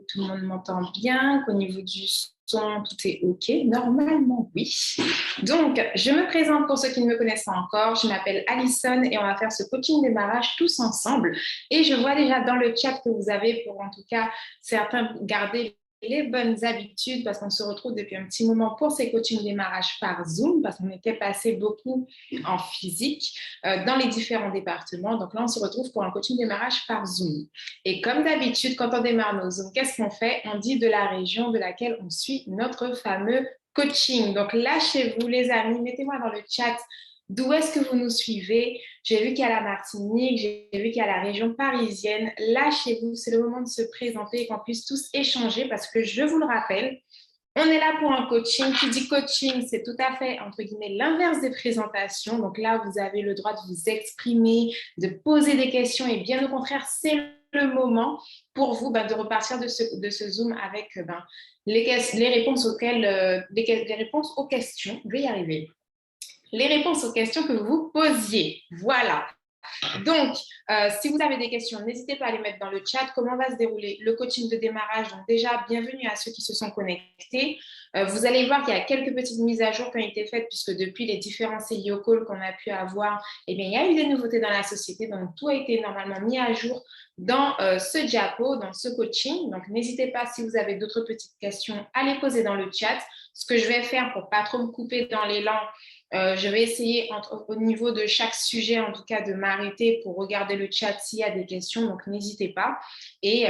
tout le monde m'entend bien, qu'au niveau du son, tout est OK. Normalement, oui. Donc, je me présente pour ceux qui ne me connaissent pas encore. Je m'appelle Alison et on va faire ce coaching démarrage tous ensemble. Et je vois déjà dans le chat que vous avez, pour en tout cas certains, garder les bonnes habitudes parce qu'on se retrouve depuis un petit moment pour ces coachings démarrage par Zoom parce qu'on était passé beaucoup en physique dans les différents départements. Donc là, on se retrouve pour un coaching démarrage par Zoom. Et comme d'habitude, quand on démarre nos Zooms, qu'est-ce qu'on fait? On dit de la région de laquelle on suit notre fameux coaching. Donc lâchez-vous les amis, mettez-moi dans le chat d'où est-ce que vous nous suivez. J'ai vu qu'il y a la Martinique, j'ai vu qu'il y a la région parisienne. Lâchez-vous, c'est le moment de se présenter et qu'on puisse tous échanger parce que je vous le rappelle, on est là pour un coaching. Qui dit coaching, c'est tout à fait, entre guillemets, l'inverse des présentations. Donc là, vous avez le droit de vous exprimer, de poser des questions et bien au contraire, c'est le moment pour vous de repartir de ce Zoom avec les réponses les réponses aux questions. Je vais y arriver. Les réponses aux questions que vous posiez. Voilà. Donc, si vous avez des questions, n'hésitez pas à les mettre dans le chat. Comment va se dérouler le coaching de démarrage? Donc déjà, bienvenue à ceux qui se sont connectés. Vous allez voir qu'il y a quelques petites mises à jour qui ont été faites puisque depuis les différents CIO calls qu'on a pu avoir, eh bien, il y a eu des nouveautés dans la société. Donc, tout a été normalement mis à jour dans ce diapo, dans ce coaching. Donc, n'hésitez pas, si vous avez d'autres petites questions, à les poser dans le chat. Ce que je vais faire pour ne pas trop me couper dans l'élan, je vais essayer au niveau de chaque sujet, en tout cas, de m'arrêter pour regarder le chat s'il y a des questions. Donc, n'hésitez pas. Et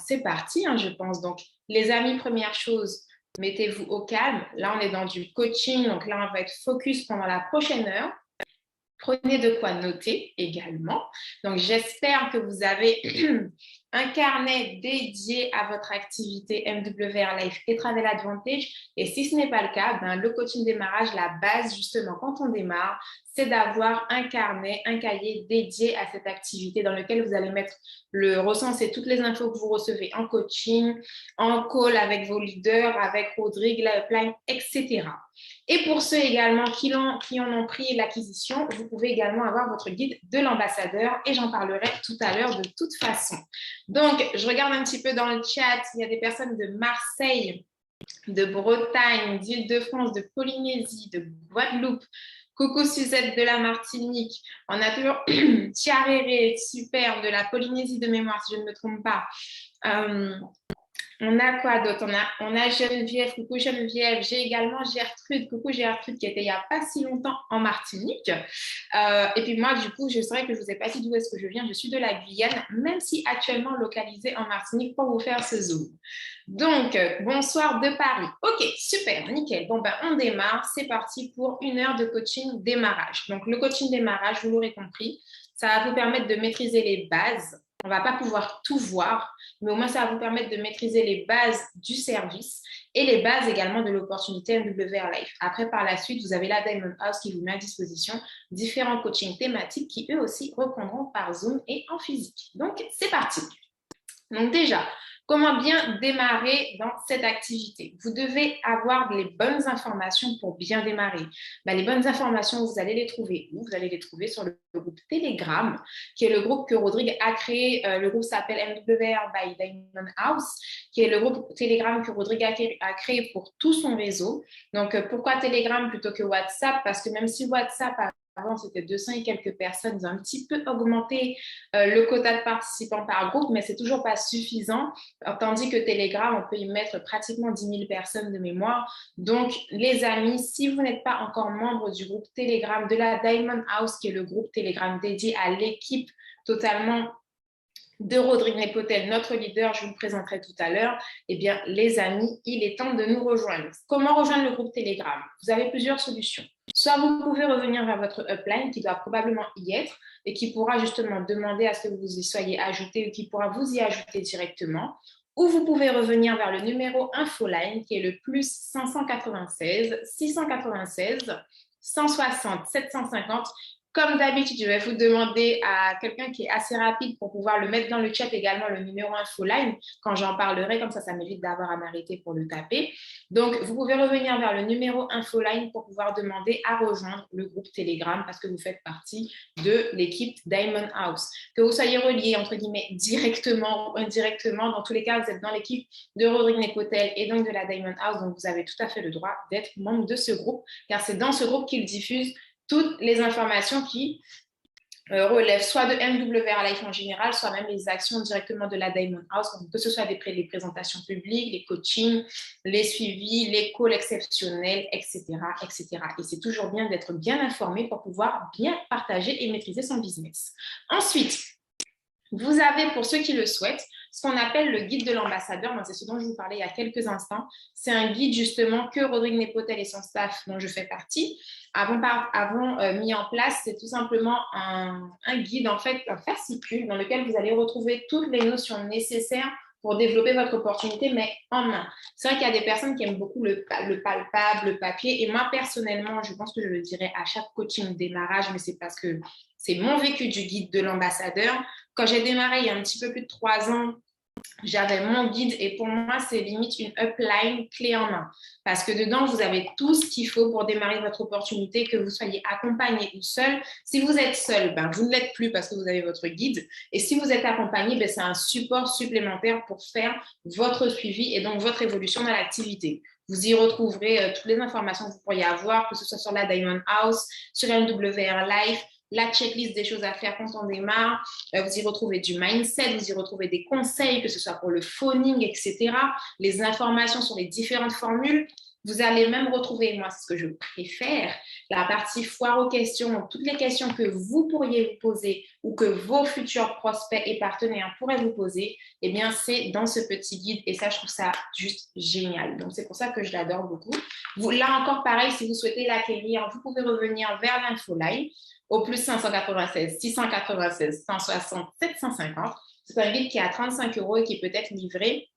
c'est parti, hein, je pense. Donc, les amis, première chose, mettez-vous au calme. Là, on est dans du coaching. Donc, là, on va être focus pendant la prochaine heure. Prenez de quoi noter également. Donc, j'espère que vous avez un carnet dédié à votre activité MWR Life et Travel Advantage. Et si ce n'est pas le cas, le coaching démarrage, la base justement quand on démarre, c'est d'avoir un carnet, un cahier dédié à cette activité dans lequel vous allez recenser toutes les infos que vous recevez en coaching, en call avec vos leaders, avec Rodrigue, la upline, etc. Et pour ceux également qui en ont pris l'acquisition, vous pouvez également avoir votre guide de l'ambassadeur et j'en parlerai tout à l'heure de toute façon. Donc, je regarde un petit peu dans le chat, il y a des personnes de Marseille, de Bretagne, d'Île-de-France, de Polynésie, de Guadeloupe. Coucou Suzette de la Martinique. On a toujours Tiaréré, super, de la Polynésie de mémoire, si je ne me trompe pas. On a quoi d'autre? On a Geneviève, coucou Geneviève. J'ai également Gertrude, coucou Gertrude, qui était il n'y a pas si longtemps en Martinique. Et puis moi, du coup, je saurais que je ne vous ai pas dit d'où est-ce que je viens. Je suis de la Guyane, même si actuellement localisée en Martinique pour vous faire ce zoom. Donc, bonsoir de Paris. Ok, super, nickel. Bon, on démarre. C'est parti pour une heure de coaching démarrage. Donc, le coaching démarrage, vous l'aurez compris, ça va vous permettre de maîtriser les bases. On ne va pas pouvoir tout voir, mais au moins ça va vous permettre de maîtriser les bases du service et les bases également de l'opportunité MWR Life. Après, par la suite, vous avez la Diamond House qui vous met à disposition différents coachings thématiques qui eux aussi reprendront par Zoom et en physique. Donc, c'est parti. Donc déjà, comment bien démarrer dans cette activité? Vous devez avoir les bonnes informations pour bien démarrer. Les bonnes informations, vous allez les trouver où? Vous allez les trouver sur le groupe Telegram, qui est le groupe que Rodrigue a créé. Le groupe s'appelle MWR by Diamond House, qui est le groupe Telegram que Rodrigue a créé pour tout son réseau. Donc, pourquoi Telegram plutôt que WhatsApp? Parce que même si WhatsApp avant, c'était 200 et quelques personnes. Ils ont un petit peu augmenté le quota de participants par groupe, mais c'est toujours pas suffisant. Tandis que Telegram, on peut y mettre pratiquement 10 000 personnes de mémoire. Donc, les amis, si vous n'êtes pas encore membre du groupe Telegram de la Diamond House, qui est le groupe Telegram dédié à l'équipe totalement de Rodrigue Nepotel, notre leader, je vous le présenterai tout à l'heure, eh bien, les amis, il est temps de nous rejoindre. Comment rejoindre le groupe Telegram? Vous avez plusieurs solutions. Soit vous pouvez revenir vers votre upline qui doit probablement y être et qui pourra justement demander à ce que vous y soyez ajouté ou qui pourra vous y ajouter directement. Ou vous pouvez revenir vers le numéro Infoline qui est le plus 596 696 160 750 Comme d'habitude, je vais vous demander à quelqu'un qui est assez rapide pour pouvoir le mettre dans le chat également, le numéro infoline, quand j'en parlerai, comme ça m'évite d'avoir à m'arrêter pour le taper. Donc, vous pouvez revenir vers le numéro infoline pour pouvoir demander à rejoindre le groupe Telegram parce que vous faites partie de l'équipe Diamond House. Que vous soyez relié, entre guillemets, directement ou indirectement, dans tous les cas, vous êtes dans l'équipe de Rodrigue Nepotel et donc de la Diamond House, donc vous avez tout à fait le droit d'être membre de ce groupe, car c'est dans ce groupe qu'il diffuse toutes les informations qui relèvent soit de MWR Life en général, soit même les actions directement de la Diamond House, que ce soit les présentations publiques, les coachings, les suivis, les calls exceptionnels, etc., etc. Et c'est toujours bien d'être bien informé pour pouvoir bien partager et maîtriser son business. Ensuite, vous avez, pour ceux qui le souhaitent, ce qu'on appelle le guide de l'ambassadeur. C'est ce dont je vous parlais il y a quelques instants. C'est un guide justement que Rodrigue Nepotel et son staff, dont je fais partie, avons mis en place. C'est tout simplement un guide, en fait, un fascicule dans lequel vous allez retrouver toutes les notions nécessaires pour développer votre opportunité, mais en main. C'est vrai qu'il y a des personnes qui aiment beaucoup le palpable, le papier. Et moi, personnellement, je pense que je le dirais à chaque coaching démarrage, mais c'est parce que c'est mon vécu du guide de l'ambassadeur. Quand j'ai démarré il y a un petit peu plus de 3 ans, j'avais mon guide et pour moi, c'est limite une upline clé en main. Parce que dedans, vous avez tout ce qu'il faut pour démarrer votre opportunité, que vous soyez accompagné ou seul. Si vous êtes seul, vous ne l'êtes plus parce que vous avez votre guide. Et si vous êtes accompagné, c'est un support supplémentaire pour faire votre suivi et donc votre évolution dans l'activité. Vous y retrouverez toutes les informations que vous pourriez avoir, que ce soit sur la Diamond House, sur MWR Life, la checklist des choses à faire quand on démarre. Vous y retrouvez du mindset, vous y retrouvez des conseils, que ce soit pour le phoning, etc. Les informations sur les différentes formules. Vous allez même retrouver, moi, c'est ce que je préfère, la partie foire aux questions, donc toutes les questions que vous pourriez vous poser ou que vos futurs prospects et partenaires pourraient vous poser, eh bien, c'est dans ce petit guide et ça, je trouve ça juste génial. Donc, c'est pour ça que je l'adore beaucoup. Là encore, pareil, si vous souhaitez l'acquérir, vous pouvez revenir vers l'infoline au plus 596 696 160 750. C'est un guide qui est à 35 € et qui peut être livré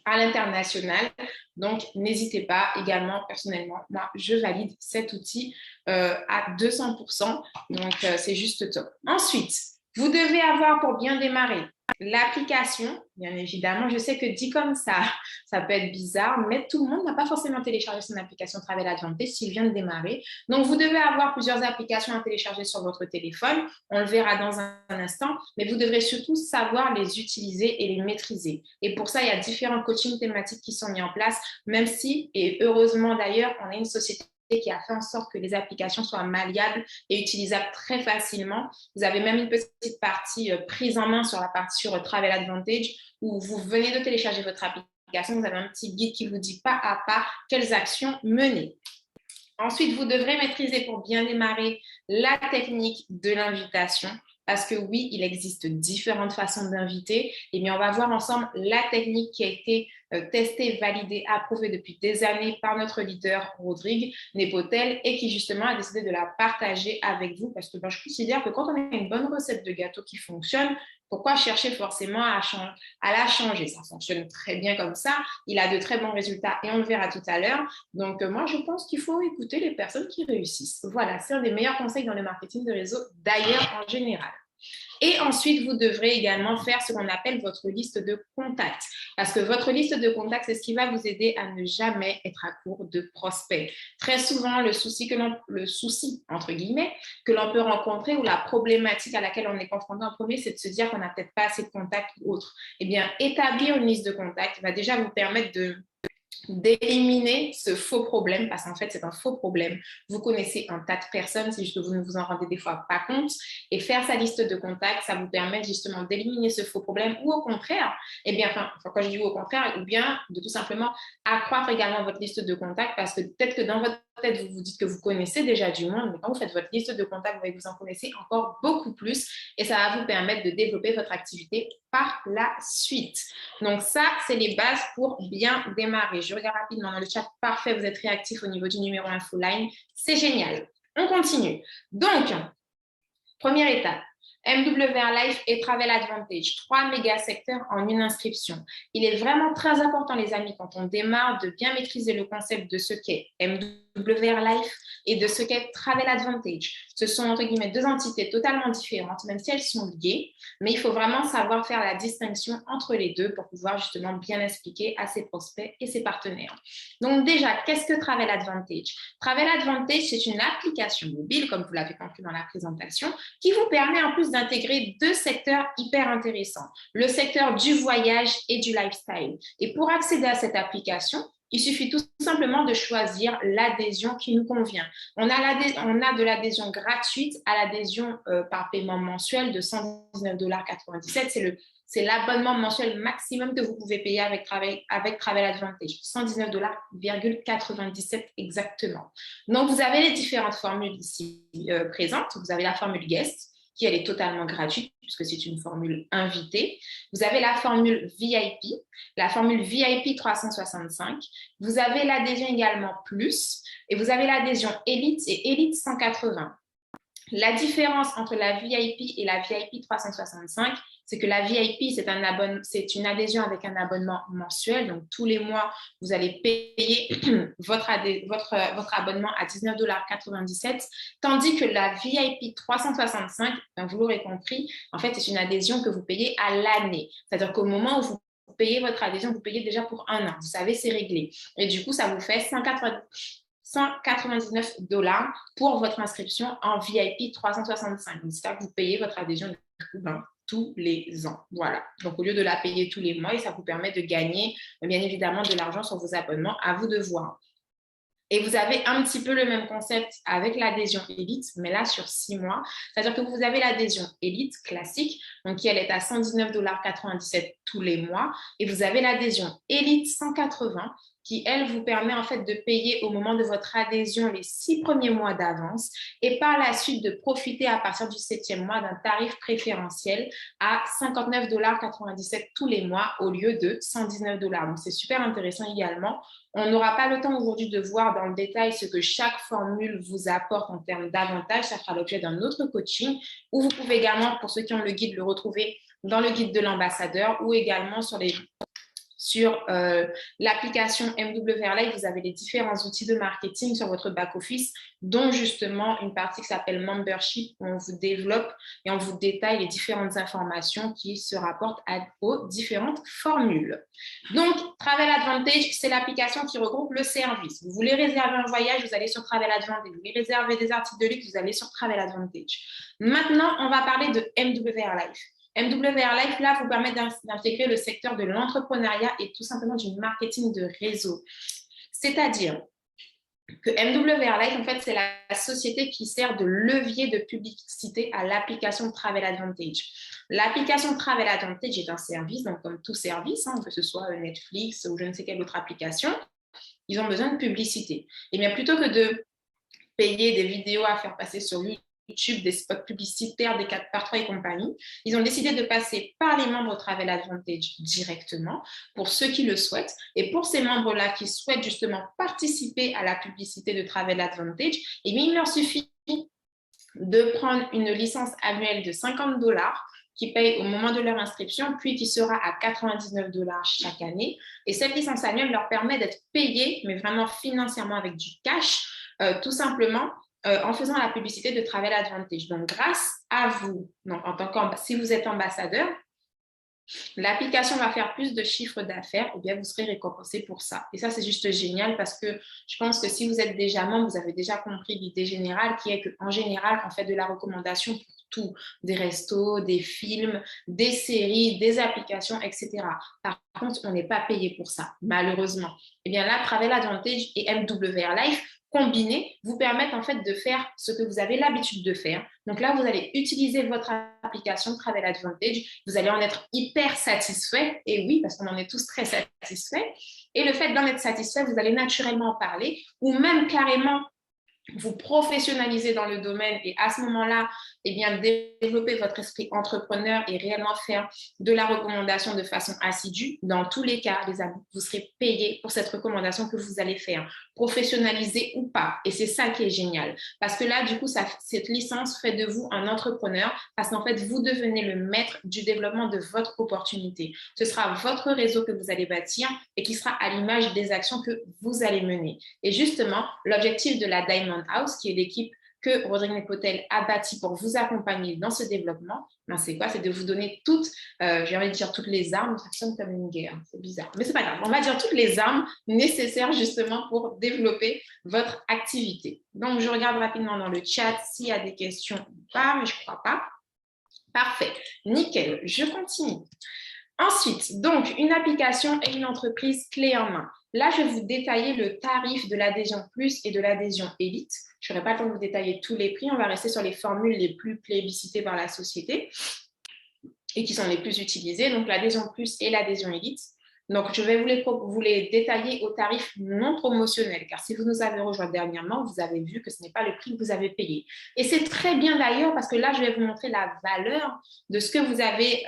à l'international. Donc, n'hésitez pas. Également, personnellement, moi, je valide cet outil à 200%. Donc, c'est juste top. Ensuite, vous devez avoir pour bien démarrer l'application, bien évidemment. Je sais que dit comme ça peut être bizarre, mais tout le monde n'a pas forcément téléchargé son application Travel Advantage s'il vient de démarrer. Donc, vous devez avoir plusieurs applications à télécharger sur votre téléphone. On le verra dans un instant, mais vous devrez surtout savoir les utiliser et les maîtriser. Et pour ça, il y a différents coachings thématiques qui sont mis en place, même si, et heureusement d'ailleurs, on est une société qui a fait en sorte que les applications soient malléables et utilisables très facilement. Vous avez même une petite partie prise en main sur la partie sur Travel Advantage où vous venez de télécharger votre application, vous avez un petit guide qui vous dit pas à pas quelles actions mener. Ensuite, vous devrez maîtriser pour bien démarrer la technique de l'invitation. Parce que oui, il existe différentes façons d'inviter. Et bien, on va voir ensemble la technique qui a été testée, validée, approuvée depuis des années par notre leader Rodrigue Nepotel et qui justement a décidé de la partager avec vous. Parce que je considère que quand on a une bonne recette de gâteau qui fonctionne, pourquoi chercher forcément à la changer? Ça fonctionne très bien comme ça. Il a de très bons résultats et on le verra tout à l'heure. Donc, moi, je pense qu'il faut écouter les personnes qui réussissent. Voilà, c'est un des meilleurs conseils dans le marketing de réseau, d'ailleurs, en général. Et ensuite, vous devrez également faire ce qu'on appelle votre liste de contacts. Parce que votre liste de contacts, c'est ce qui va vous aider à ne jamais être à court de prospects. Très souvent, le souci, entre guillemets, que l'on peut rencontrer ou la problématique à laquelle on est confronté en premier, c'est de se dire qu'on n'a peut-être pas assez de contacts ou autre. Eh bien, établir une liste de contacts va déjà vous permettre d'éliminer ce faux problème, parce qu'en fait, c'est un faux problème. Vous connaissez un tas de personnes, c'est juste que vous ne vous en rendez des fois pas compte. Et faire sa liste de contacts, ça vous permet justement d'éliminer ce faux problème ou au contraire, quand je dis au contraire, ou bien de tout simplement accroître également votre liste de contacts parce que peut-être que dans votre tête, vous vous dites que vous connaissez déjà du monde, mais quand vous faites votre liste de contacts, vous en connaissez encore beaucoup plus et ça va vous permettre de développer votre activité par la suite. Donc ça, c'est les bases pour bien démarrer. Je regarde rapidement dans le chat. Parfait, vous êtes réactif au niveau du numéro infoline. C'est génial. On continue. Donc, première étape. MWR Life et Travel Advantage, 3 méga secteurs en une inscription. Il est vraiment très important, les amis, quand on démarre, de bien maîtriser le concept de ce qu'est MWR MWR Life et de ce qu'est Travel Advantage. Ce sont entre guillemets deux entités totalement différentes, même si elles sont liées, mais il faut vraiment savoir faire la distinction entre les deux pour pouvoir justement bien expliquer à ses prospects et ses partenaires. Donc déjà, qu'est-ce que Travel Advantage? Travel Advantage, c'est une application mobile, comme vous l'avez compris dans la présentation, qui vous permet en plus d'intégrer deux secteurs hyper intéressants, le secteur du voyage et du lifestyle. Et pour accéder à cette application, il suffit tout simplement de choisir l'adhésion qui nous convient. On a de l'adhésion gratuite à l'adhésion par paiement mensuel de 119,97 $. C'est l'abonnement mensuel maximum que vous pouvez payer avec Travel Advantage. 119,97 $ exactement. Donc, vous avez les différentes formules ici présentes. Vous avez la formule guest, qui elle est totalement gratuite puisque c'est une formule invitée. Vous avez la formule VIP 365. Vous avez l'adhésion également plus et vous avez l'adhésion Elite et Elite 180. La différence entre la VIP et la VIP 365, c'est que la VIP, c'est une adhésion avec un abonnement mensuel. Donc, tous les mois, vous allez payer votre abonnement à 19,97 $, tandis que la VIP 365, vous l'aurez compris, en fait, c'est une adhésion que vous payez à l'année. C'est-à-dire qu'au moment où vous payez votre adhésion, vous payez déjà pour un an. Vous savez, c'est réglé. Et du coup, ça vous fait 199 $ pour votre inscription en VIP 365. C'est-à-dire que vous payez votre adhésion tous les ans. Voilà. Donc, au lieu de la payer tous les mois, et ça vous permet de gagner, bien évidemment, de l'argent sur vos abonnements. À vous de voir. Et vous avez un petit peu le même concept avec l'adhésion Elite, mais là sur 6 mois. C'est-à-dire que vous avez l'adhésion Elite classique, donc qui elle est à 119,97 $ tous les mois. Et vous avez l'adhésion Elite 180 qui, elle, vous permet en fait de payer au moment de votre adhésion les 6 premiers mois d'avance et par la suite de profiter à partir du 7e mois d'un tarif préférentiel à 59,97 $ tous les mois au lieu de 119 $. Donc, c'est super intéressant également. On n'aura pas le temps aujourd'hui de voir dans le détail ce que chaque formule vous apporte en termes d'avantages. Ça fera l'objet d'un autre coaching où vous pouvez également, pour ceux qui ont le guide, le retrouver dans le guide de l'ambassadeur ou également sur l'application MWR Live, vous avez les différents outils de marketing sur votre back-office, dont justement une partie qui s'appelle Membership, où on vous développe et on vous détaille les différentes informations qui se rapportent aux différentes formules. Donc, Travel Advantage, c'est l'application qui regroupe le service. Vous voulez réserver un voyage, vous allez sur Travel Advantage. Vous voulez réserver des articles de luxe, vous allez sur Travel Advantage. Maintenant, on va parler de MWR Live. MWR Life, là, vous permet d'intégrer le secteur de l'entrepreneuriat et tout simplement du marketing de réseau. C'est-à-dire que MWR Life, en fait, c'est la société qui sert de levier de publicité à l'application Travel Advantage. L'application Travel Advantage est un service, donc comme tout service, que ce soit Netflix ou je ne sais quelle autre application, ils ont besoin de publicité. Et bien, plutôt que de payer des vidéos à faire passer sur YouTube, des spots publicitaires, des 4x3 et compagnie, ils ont décidé de passer par les membres Travel Advantage directement pour ceux qui le souhaitent. Et pour ces membres-là qui souhaitent justement participer à la publicité de Travel Advantage, eh bien, il leur suffit de prendre une licence annuelle de 50 $ qui paye au moment de leur inscription, puis qui sera à 99 $ chaque année. Et cette licence annuelle leur permet d'être payés, mais vraiment financièrement avec du cash, tout simplement en faisant la publicité de Travel Advantage. Donc, grâce à vous, donc, si vous êtes ambassadeur, l'application va faire plus de chiffre d'affaires, et bien vous serez récompensé pour ça. Et ça, c'est juste génial parce que je pense que si vous êtes déjà membre, vous avez déjà compris l'idée générale qui est qu'en général, on fait de la recommandation pour tout, des restos, des films, des séries, des applications, etc. Par contre, on n'est pas payé pour ça, malheureusement. Et bien là, Travel Advantage et MWR Life combinés vous permettent en fait de faire ce que vous avez l'habitude de faire. Donc là, vous allez utiliser votre application Travel Advantage, vous allez en être hyper satisfait, et oui, parce qu'on en est tous très satisfaits, et le fait d'en être satisfait, vous allez naturellement en parler, ou même carrément vous professionnaliser dans le domaine et à ce moment-là, eh bien, développer votre esprit entrepreneur et réellement faire de la recommandation de façon assidue. Dans tous les cas, les amis, vous serez payé pour cette recommandation que vous allez faire, professionnalisé ou pas. Et c'est ça qui est génial. Parce que là, du coup, cette licence fait de vous un entrepreneur parce qu'en fait, vous devenez le maître du développement de votre opportunité. Ce sera votre réseau que vous allez bâtir et qui sera à l'image des actions que vous allez mener. Et justement, l'objectif de la Diamond House, qui est l'équipe que Rodrigue Nepotel a bâti pour vous accompagner dans ce développement, ben c'est quoi? C'est de vous donner toutes, j'ai envie de dire toutes les armes, ça sonne comme une guerre, c'est bizarre, mais c'est pas grave, on va dire toutes les armes nécessaires justement pour développer votre activité. Donc, je regarde rapidement dans le chat s'il y a des questions ou pas, mais je ne crois pas. Parfait, nickel, je continue. Ensuite, donc, une application et une entreprise clé en main. Là, je vais vous détailler le tarif de l'adhésion plus et de l'adhésion élite. Je n'aurai pas le temps de vous détailler tous les prix. On va rester sur les formules les plus plébiscitées par la société et qui sont les plus utilisées. Donc, l'adhésion plus et l'adhésion élite. Donc, je vais vous les détailler au tarif non promotionnel, car si vous nous avez rejoint dernièrement, vous avez vu que ce n'est pas le prix que vous avez payé. Et c'est très bien d'ailleurs, parce que là, je vais vous montrer la valeur de ce que vous avez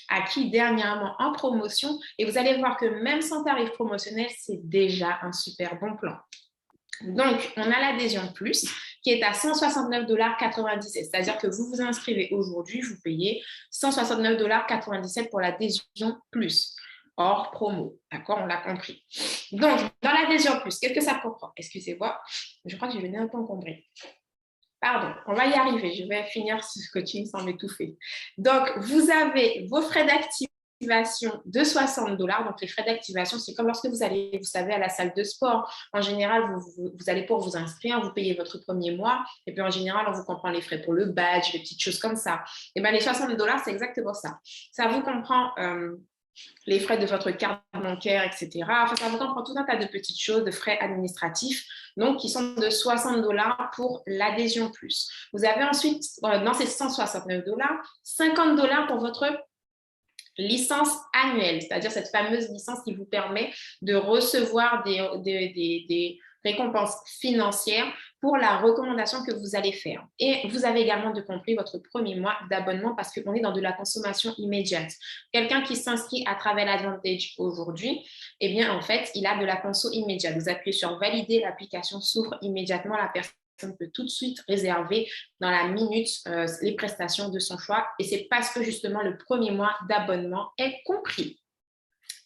acquis dernièrement en promotion. Et vous allez voir que même sans tarif promotionnel, c'est déjà un super bon plan. Donc, on a l'adhésion plus qui est à 169,97 $. C'est-à-dire que vous vous inscrivez aujourd'hui, vous payez 169,97 $ pour l'adhésion plus, hors promo. D'accord, on l'a compris. Donc, dans l'adhésion plus, qu'est-ce que ça comprend? Excusez-moi, je crois que je venais un peu encombrer. Pardon, on va y arriver. Je vais finir ce coaching sans m'étouffer. Donc, vous avez vos frais d'activation de 60 $. Donc, les frais d'activation, c'est comme lorsque vous allez, vous savez, à la salle de sport. En général, vous allez pour vous inscrire, vous payez votre premier mois. Et puis, en général, on vous comprend les frais pour le badge, les petites choses comme ça. Et bien, les 60 $, c'est exactement ça. Ça vous comprend les frais de votre carte bancaire, etc. Enfin, ça vous comprend tout un tas de petites choses, de frais administratifs, donc qui sont de 60 $ pour l'adhésion plus. Vous avez ensuite, dans ces 169 $, 50 $ pour votre licence annuelle, c'est-à-dire cette fameuse licence qui vous permet de recevoir des récompenses financières pour la recommandation que vous allez faire. Et vous avez également de compris votre premier mois d'abonnement parce qu'on est dans de la consommation immédiate. Quelqu'un qui s'inscrit à travers l'Advantage aujourd'hui, eh bien, en fait, il a de la conso immédiate. Vous appuyez sur valider, l'application s'ouvre immédiatement, la personne peut tout de suite réserver dans la minute les prestations de son choix. Et c'est parce que justement le premier mois d'abonnement est compris.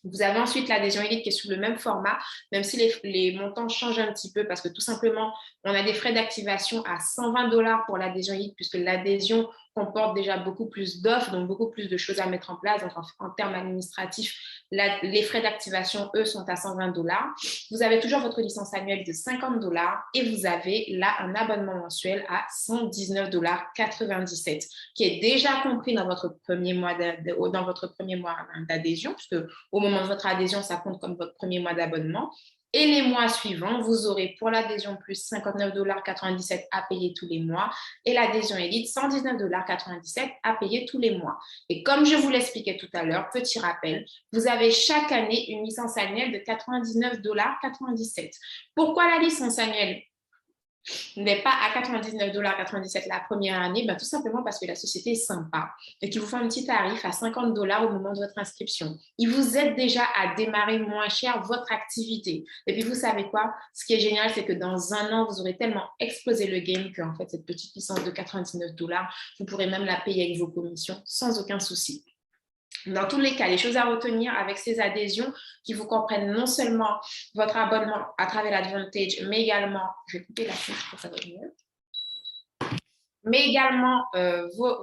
Vous avez ensuite l'adhésion élite qui est sous le même format, même si les montants changent un petit peu parce que tout simplement, on a des frais d'activation à 120 $ pour l'adhésion élite puisque l'adhésion comporte déjà beaucoup plus d'offres, donc beaucoup plus de choses à mettre en place. Donc, en termes administratifs, les frais d'activation, eux, sont à 120 $. Vous avez toujours votre licence annuelle de 50 $ et vous avez là un abonnement mensuel à 119,97 $ qui est déjà compris dans votre premier mois d'adhésion, puisque au moment de votre adhésion, ça compte comme votre premier mois d'abonnement. Et les mois suivants, vous aurez pour l'adhésion plus 59,97 $ à payer tous les mois et l'adhésion élite 119,97 $ à payer tous les mois. Et comme je vous l'expliquais tout à l'heure, petit rappel, vous avez chaque année une licence annuelle de 99,97 $. Pourquoi la licence annuelle n'est pas à 99,97 $ la première année? Tout simplement parce que la société est sympa et qu'ils vous font un petit tarif à 50 $ au moment de votre inscription. Ils vous aident déjà à démarrer moins cher votre activité. Et puis, vous savez quoi? Ce qui est génial, c'est que dans un an, vous aurez tellement explosé le game qu'en fait, cette petite licence de 99 $, vous pourrez même la payer avec vos commissions sans aucun souci. Dans tous les cas, les choses à retenir avec ces adhésions qui vous comprennent non seulement votre abonnement à travers l'Advantage, mais également, je vais couper la touche pour que ça va mieux, mais également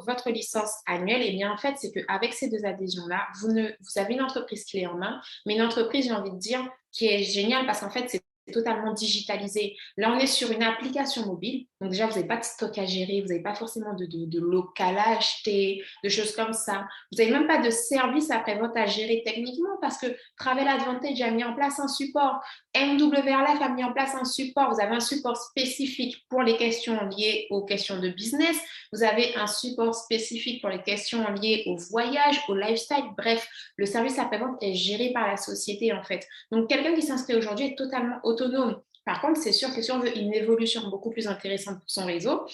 votre licence annuelle, et bien en fait, c'est qu'avec ces deux adhésions-là, vous avez une entreprise clé en main, mais une entreprise, j'ai envie de dire, qui est géniale parce qu'en fait, c'est totalement digitalisé. Là, on est sur une application mobile. Donc déjà, vous n'avez pas de stock à gérer, vous n'avez pas forcément de local à acheter, de choses comme ça. Vous n'avez même pas de service après-vente à gérer techniquement parce que Travel Advantage a mis en place un support. MWRLife a mis en place un support. Vous avez un support spécifique pour les questions liées aux questions de business. Vous avez un support spécifique pour les questions liées au voyage, au lifestyle. Bref, le service après-vente est géré par la société en fait. Donc, quelqu'un qui s'inscrit aujourd'hui est totalement autonome. Par contre, c'est sûr que si on veut une évolution beaucoup plus intéressante pour son réseau,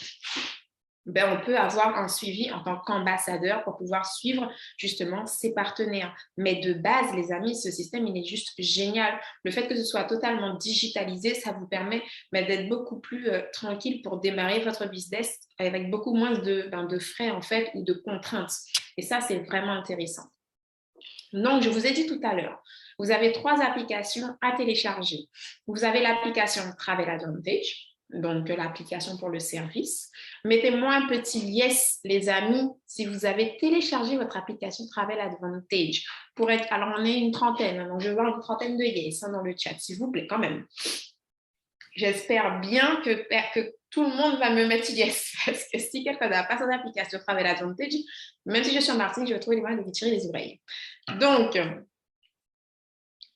ben, on peut avoir un suivi en tant qu'ambassadeur pour pouvoir suivre justement ses partenaires. Mais de base, les amis, ce système, il est juste génial. Le fait que ce soit totalement digitalisé, ça vous permet d'être beaucoup plus tranquille pour démarrer votre business avec beaucoup moins de frais en fait ou de contraintes. Et ça, c'est vraiment intéressant. Donc, je vous ai dit tout à l'heure, vous avez 3 applications à télécharger. Vous avez l'application Travel Advantage, donc l'application pour le service. Mettez-moi un petit yes, les amis, si vous avez téléchargé votre application Travel Advantage. Alors, on est une trentaine, donc je vois une trentaine de yes dans le chat, s'il vous plaît, quand même. J'espère bien que tout le monde va me mettre yes, parce que si quelqu'un n'a pas son application Travel Advantage, même si je suis en Martinique, je vais trouver les moyens de lui tirer les oreilles. Donc,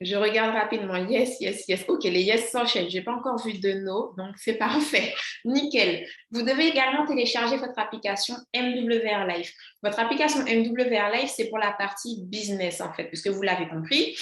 je regarde rapidement. Yes, yes, yes. OK, les yes s'enchaînent. Je n'ai pas encore vu de no, donc c'est parfait. Nickel. Vous devez également télécharger votre application MWR Life. Votre application MWR Life, c'est pour la partie business, en fait, puisque vous l'avez compris.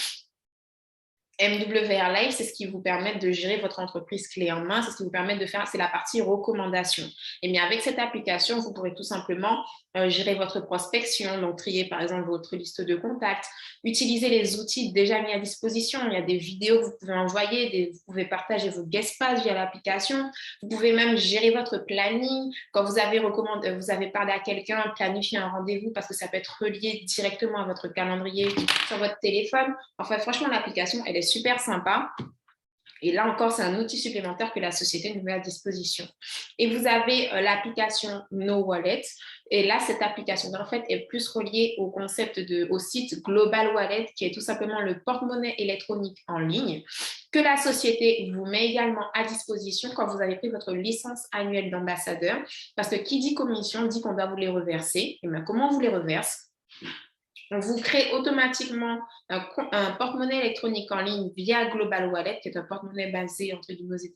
MWR Life, c'est ce qui vous permet de gérer votre entreprise clé en main, c'est ce qui vous permet de faire, c'est la partie recommandation. Et bien avec cette application, vous pourrez tout simplement gérer votre prospection, donc trier par exemple votre liste de contacts, utiliser les outils déjà mis à disposition. Il y a des vidéos que vous pouvez envoyer, vous pouvez partager vos guest pass via l'application. Vous pouvez même gérer votre planning. Quand vous avez parlé à quelqu'un, planifier un rendez-vous parce que ça peut être relié directement à votre calendrier sur votre téléphone. Enfin, franchement, l'application, elle est super sympa. Et là encore, c'est un outil supplémentaire que la société nous met à disposition. Et vous avez l'application No Wallet. Et là, cette application, en fait, est plus reliée au concept au site Global Wallet, qui est tout simplement le porte-monnaie électronique en ligne, que la société vous met également à disposition quand vous avez pris votre licence annuelle d'ambassadeur. Parce que qui dit commission dit qu'on doit vous les reverser. Et bien, comment on vous les reverse? On vous crée automatiquement un porte-monnaie électronique en ligne via Global Wallet, qui est un porte-monnaie basé,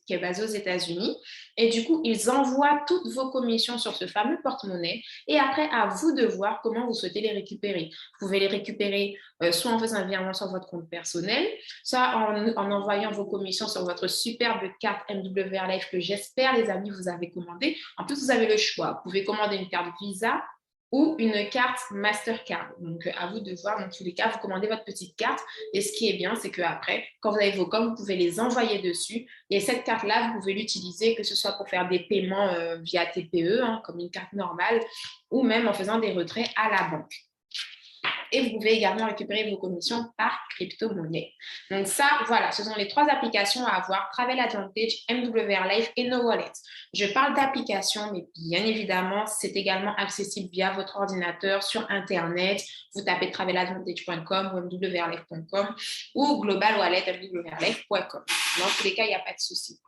qui est basé aux États-Unis. Et du coup, ils envoient toutes vos commissions sur ce fameux porte-monnaie. Et après, à vous de voir comment vous souhaitez les récupérer. Vous pouvez les récupérer soit en faisant un virement sur votre compte personnel, soit en envoyant vos commissions sur votre superbe carte MWR Life que j'espère, les amis, vous avez commandé. En plus, vous avez le choix. Vous pouvez commander une carte Visa ou une carte Mastercard. Donc, à vous de voir. Dans tous les cas, vous commandez votre petite carte. Et ce qui est bien, c'est qu'après, quand vous avez vos coms, vous pouvez les envoyer dessus. Et cette carte-là, vous pouvez l'utiliser, que ce soit pour faire des paiements via TPE, comme une carte normale, ou même en faisant des retraits à la banque. Et vous pouvez également récupérer vos commissions par crypto-monnaie. Donc ça, voilà, ce sont les 3 applications à avoir, Travel Advantage, MWR Life et No Wallet. Je parle d'applications, mais bien évidemment, c'est également accessible via votre ordinateur, sur Internet. Vous tapez traveladvantage.com ou mwrlife.com ou globalwallet.mwrlife.com. Dans tous les cas, il n'y a pas de souci.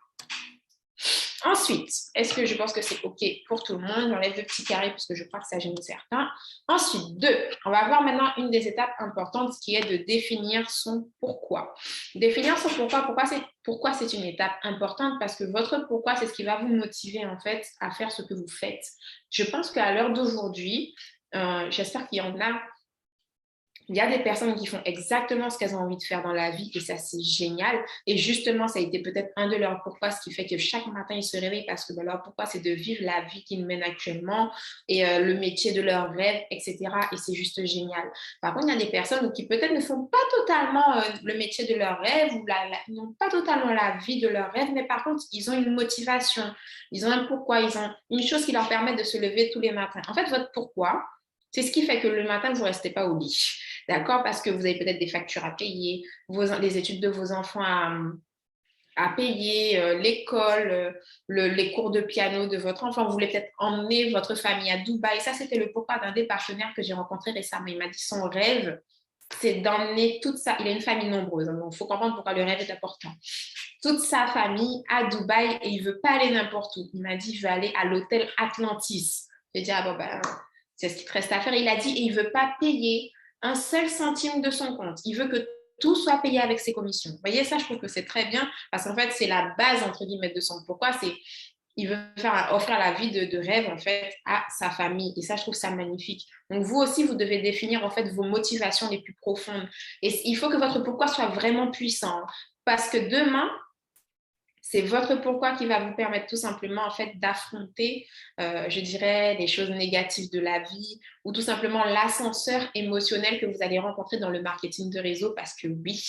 Ensuite, est-ce que je pense que c'est OK pour tout le monde? J'enlève le petit carré parce que je crois que ça gêne certains. Ensuite, 2, on va voir maintenant une des étapes importantes qui est de définir son pourquoi. Définir son pourquoi c'est une étape importante parce que votre pourquoi, c'est ce qui va vous motiver en fait à faire ce que vous faites. Je pense qu'à l'heure d'aujourd'hui, j'espère qu'il y en a. Il y a des personnes qui font exactement ce qu'elles ont envie de faire dans la vie et ça, c'est génial. Et justement, ça a été peut-être un de leurs pourquoi, ce qui fait que chaque matin, ils se réveillent parce que leur pourquoi, c'est de vivre la vie qu'ils mènent actuellement et le métier de leurs rêves, etc. Et c'est juste génial. Par contre, il y a des personnes qui peut-être ne font pas totalement le métier de leurs rêves ou n'ont pas totalement la vie de leurs rêves, mais par contre, ils ont une motivation, ils ont un pourquoi, ils ont une chose qui leur permet de se lever tous les matins. En fait, votre pourquoi, c'est ce qui fait que le matin, vous ne restez pas au lit. D'accord? Parce que vous avez peut-être des factures à payer, les études de vos enfants à payer, l'école, les cours de piano de votre enfant. Vous voulez peut-être emmener votre famille à Dubaï. Ça, c'était le pourquoi d'un des partenaires que j'ai rencontré récemment. Il m'a dit son rêve, c'est d'emmener toute sa... Il a une famille nombreuse, donc il faut comprendre pourquoi le rêve est important. Toute sa famille à Dubaï et il ne veut pas aller n'importe où. Il m'a dit, je veux aller à l'hôtel Atlantis. J'ai dit, ah bon, ben, c'est ce qu'il te reste à faire. Il a dit, et il ne veut pas payer un seul centime de son compte. Il veut que tout soit payé avec ses commissions. Vous voyez, ça, je trouve que c'est très bien parce qu'en fait, c'est la base, entre guillemets, de son pourquoi. Il veut offrir la vie de rêve, en fait, à sa famille. Et ça, je trouve ça magnifique. Donc, vous aussi, vous devez définir, en fait, vos motivations les plus profondes. Et il faut que votre pourquoi soit vraiment puissant parce que demain, C'est votre pourquoi qui va vous permettre tout simplement en fait d'affronter, je dirais, les choses négatives de la vie ou tout simplement l'ascenseur émotionnel que vous allez rencontrer dans le marketing de réseau parce que oui,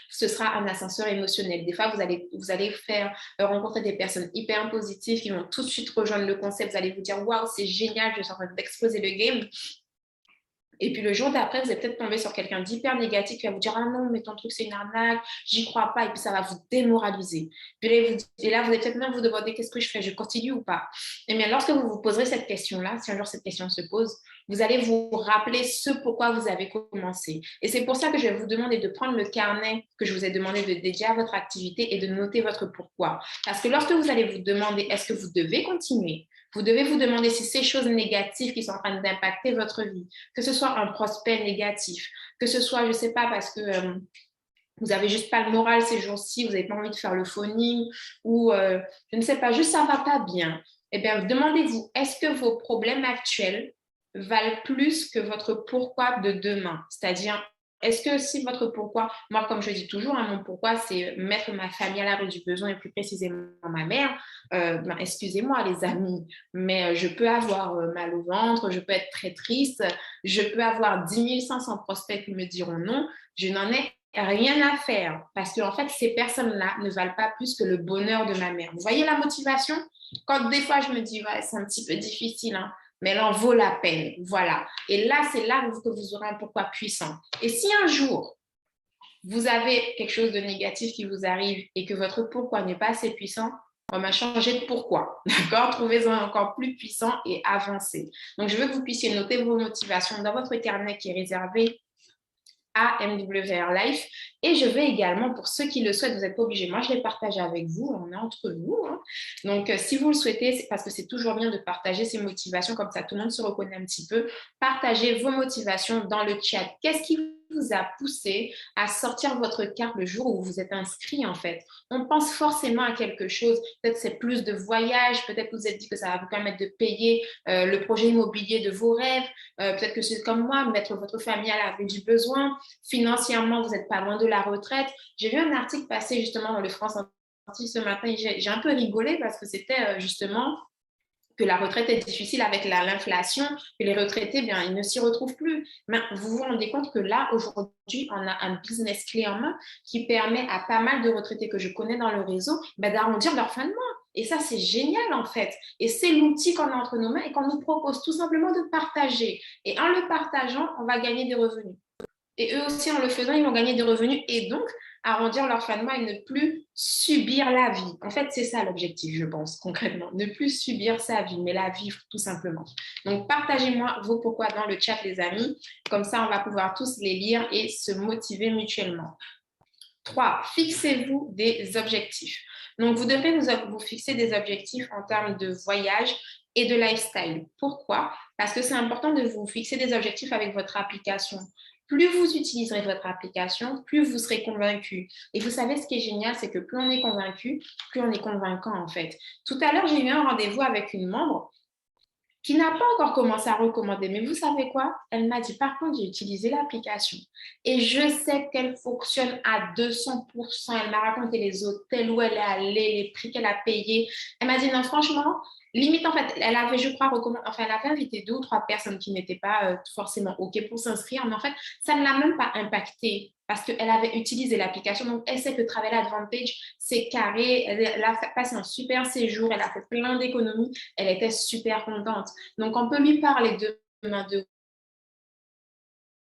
ce sera un ascenseur émotionnel. Des fois, vous allez faire rencontrer des personnes hyper positives qui vont tout de suite rejoindre le concept. Vous allez vous dire, waouh, c'est génial, je suis en train d'exploser le game. Et puis le jour d'après, vous allez peut-être tomber sur quelqu'un d'hyper négatif qui va vous dire ah non, mais ton truc c'est une arnaque, j'y crois pas, et puis ça va vous démoraliser. Et là, vous allez peut-être même vous demander qu'est-ce que je fais, je continue ou pas. Et bien, lorsque vous vous poserez cette question-là, si un jour cette question se pose, vous allez vous rappeler ce pourquoi vous avez commencé. Et c'est pour ça que je vais vous demander de prendre le carnet que je vous ai demandé de dédier à votre activité et de noter votre pourquoi. Parce que lorsque vous allez vous demander est-ce que vous devez continuer, vous devez vous demander si ces choses négatives qui sont en train d'impacter votre vie, que ce soit un prospect négatif, que ce soit, je ne sais pas, parce que vous n'avez juste pas le moral ces jours-ci, vous n'avez pas envie de faire le phoning, ou je ne sais pas, juste ça ne va pas bien. Eh bien, demandez-vous, est-ce que vos problèmes actuels valent plus que votre pourquoi de demain? C'est-à-dire, est-ce que si votre pourquoi, moi comme je dis toujours, hein, mon pourquoi c'est mettre ma famille à l'abri du besoin et plus précisément ma mère, ben, excusez-moi les amis, mais je peux avoir mal au ventre, je peux être très triste, je peux avoir 10 500 prospects qui me diront non, je n'en ai rien à faire parce que en fait ces personnes-là ne valent pas plus que le bonheur de ma mère. Vous voyez la motivation? Quand des fois je me dis ouais, c'est un petit peu difficile, hein, mais elle en vaut la peine. Voilà. Et là, c'est là que vous aurez un pourquoi puissant. Et si un jour, vous avez quelque chose de négatif qui vous arrive et que votre pourquoi n'est pas assez puissant, on va changer de pourquoi. D'accord? Trouvez-en encore plus puissant et avancez. Donc, je veux que vous puissiez noter vos motivations dans votre carnet qui est réservé à MWR Life. Et je vais également, pour ceux qui le souhaitent, vous n'êtes pas obligés, moi je les partage avec vous, on est entre nous. Hein. Donc, si vous le souhaitez, parce que c'est toujours bien de partager ses motivations, comme ça tout le monde se reconnaît un petit peu, partagez vos motivations dans le chat. Qu'est-ce qui vous a poussé à sortir votre carte le jour où vous êtes inscrit en fait? On pense forcément à quelque chose, peut-être c'est plus de voyage, peut-être vous êtes dit que ça va vous permettre de payer le projet immobilier de vos rêves, peut-être que c'est comme moi, mettre votre famille à l'abri du besoin, financièrement vous n'êtes pas loin de la retraite. J'ai vu un article passer justement dans le France Inter ce matin, j'ai un peu rigolé parce que c'était justement que la retraite est difficile avec l'inflation, que les retraités, bien, ils ne s'y retrouvent plus. Mais vous vous rendez compte que là, aujourd'hui, on a un business clé en main qui permet à pas mal de retraités que je connais dans le réseau ben, d'arrondir leur fin de mois. Et ça, c'est génial en fait. Et c'est l'outil qu'on a entre nos mains et qu'on nous propose tout simplement de partager. Et en le partageant, on va gagner des revenus. Et eux aussi, en le faisant, ils vont gagner des revenus et donc arrondir leur fin de mois et ne plus subir la vie. En fait, c'est ça l'objectif, je pense, concrètement. Ne plus subir sa vie, mais la vivre tout simplement. Donc, partagez-moi vos pourquoi dans le chat, les amis. Comme ça, on va pouvoir tous les lire et se motiver mutuellement. 3. Fixez-vous des objectifs. Donc, vous devrez vous fixer des objectifs en termes de voyage et de lifestyle. Pourquoi? Parce que c'est important de vous fixer des objectifs avec votre application. Plus vous utiliserez votre application, plus vous serez convaincu. Et vous savez, ce qui est génial, c'est que plus on est convaincu, plus on est convaincant en fait. Tout à l'heure, j'ai eu un rendez-vous avec une membre qui n'a pas encore commencé à recommander. Mais vous savez quoi? Elle m'a dit, par contre, j'ai utilisé l'application et je sais qu'elle fonctionne à 200%. Elle m'a raconté les hôtels où elle est allée, les prix qu'elle a payés. Elle m'a dit, non, franchement, limite, en fait, elle avait, je crois, enfin, elle avait invité 2 ou 3 personnes qui n'étaient pas forcément OK pour s'inscrire. Mais en fait, ça ne l'a même pas impactée parce qu'elle avait utilisé l'application. Donc, elle sait que Travel Advantage, c'est carré. Elle a passé un super séjour. Elle a fait plein d'économies. Elle était super contente. Donc, on peut lui parler demain de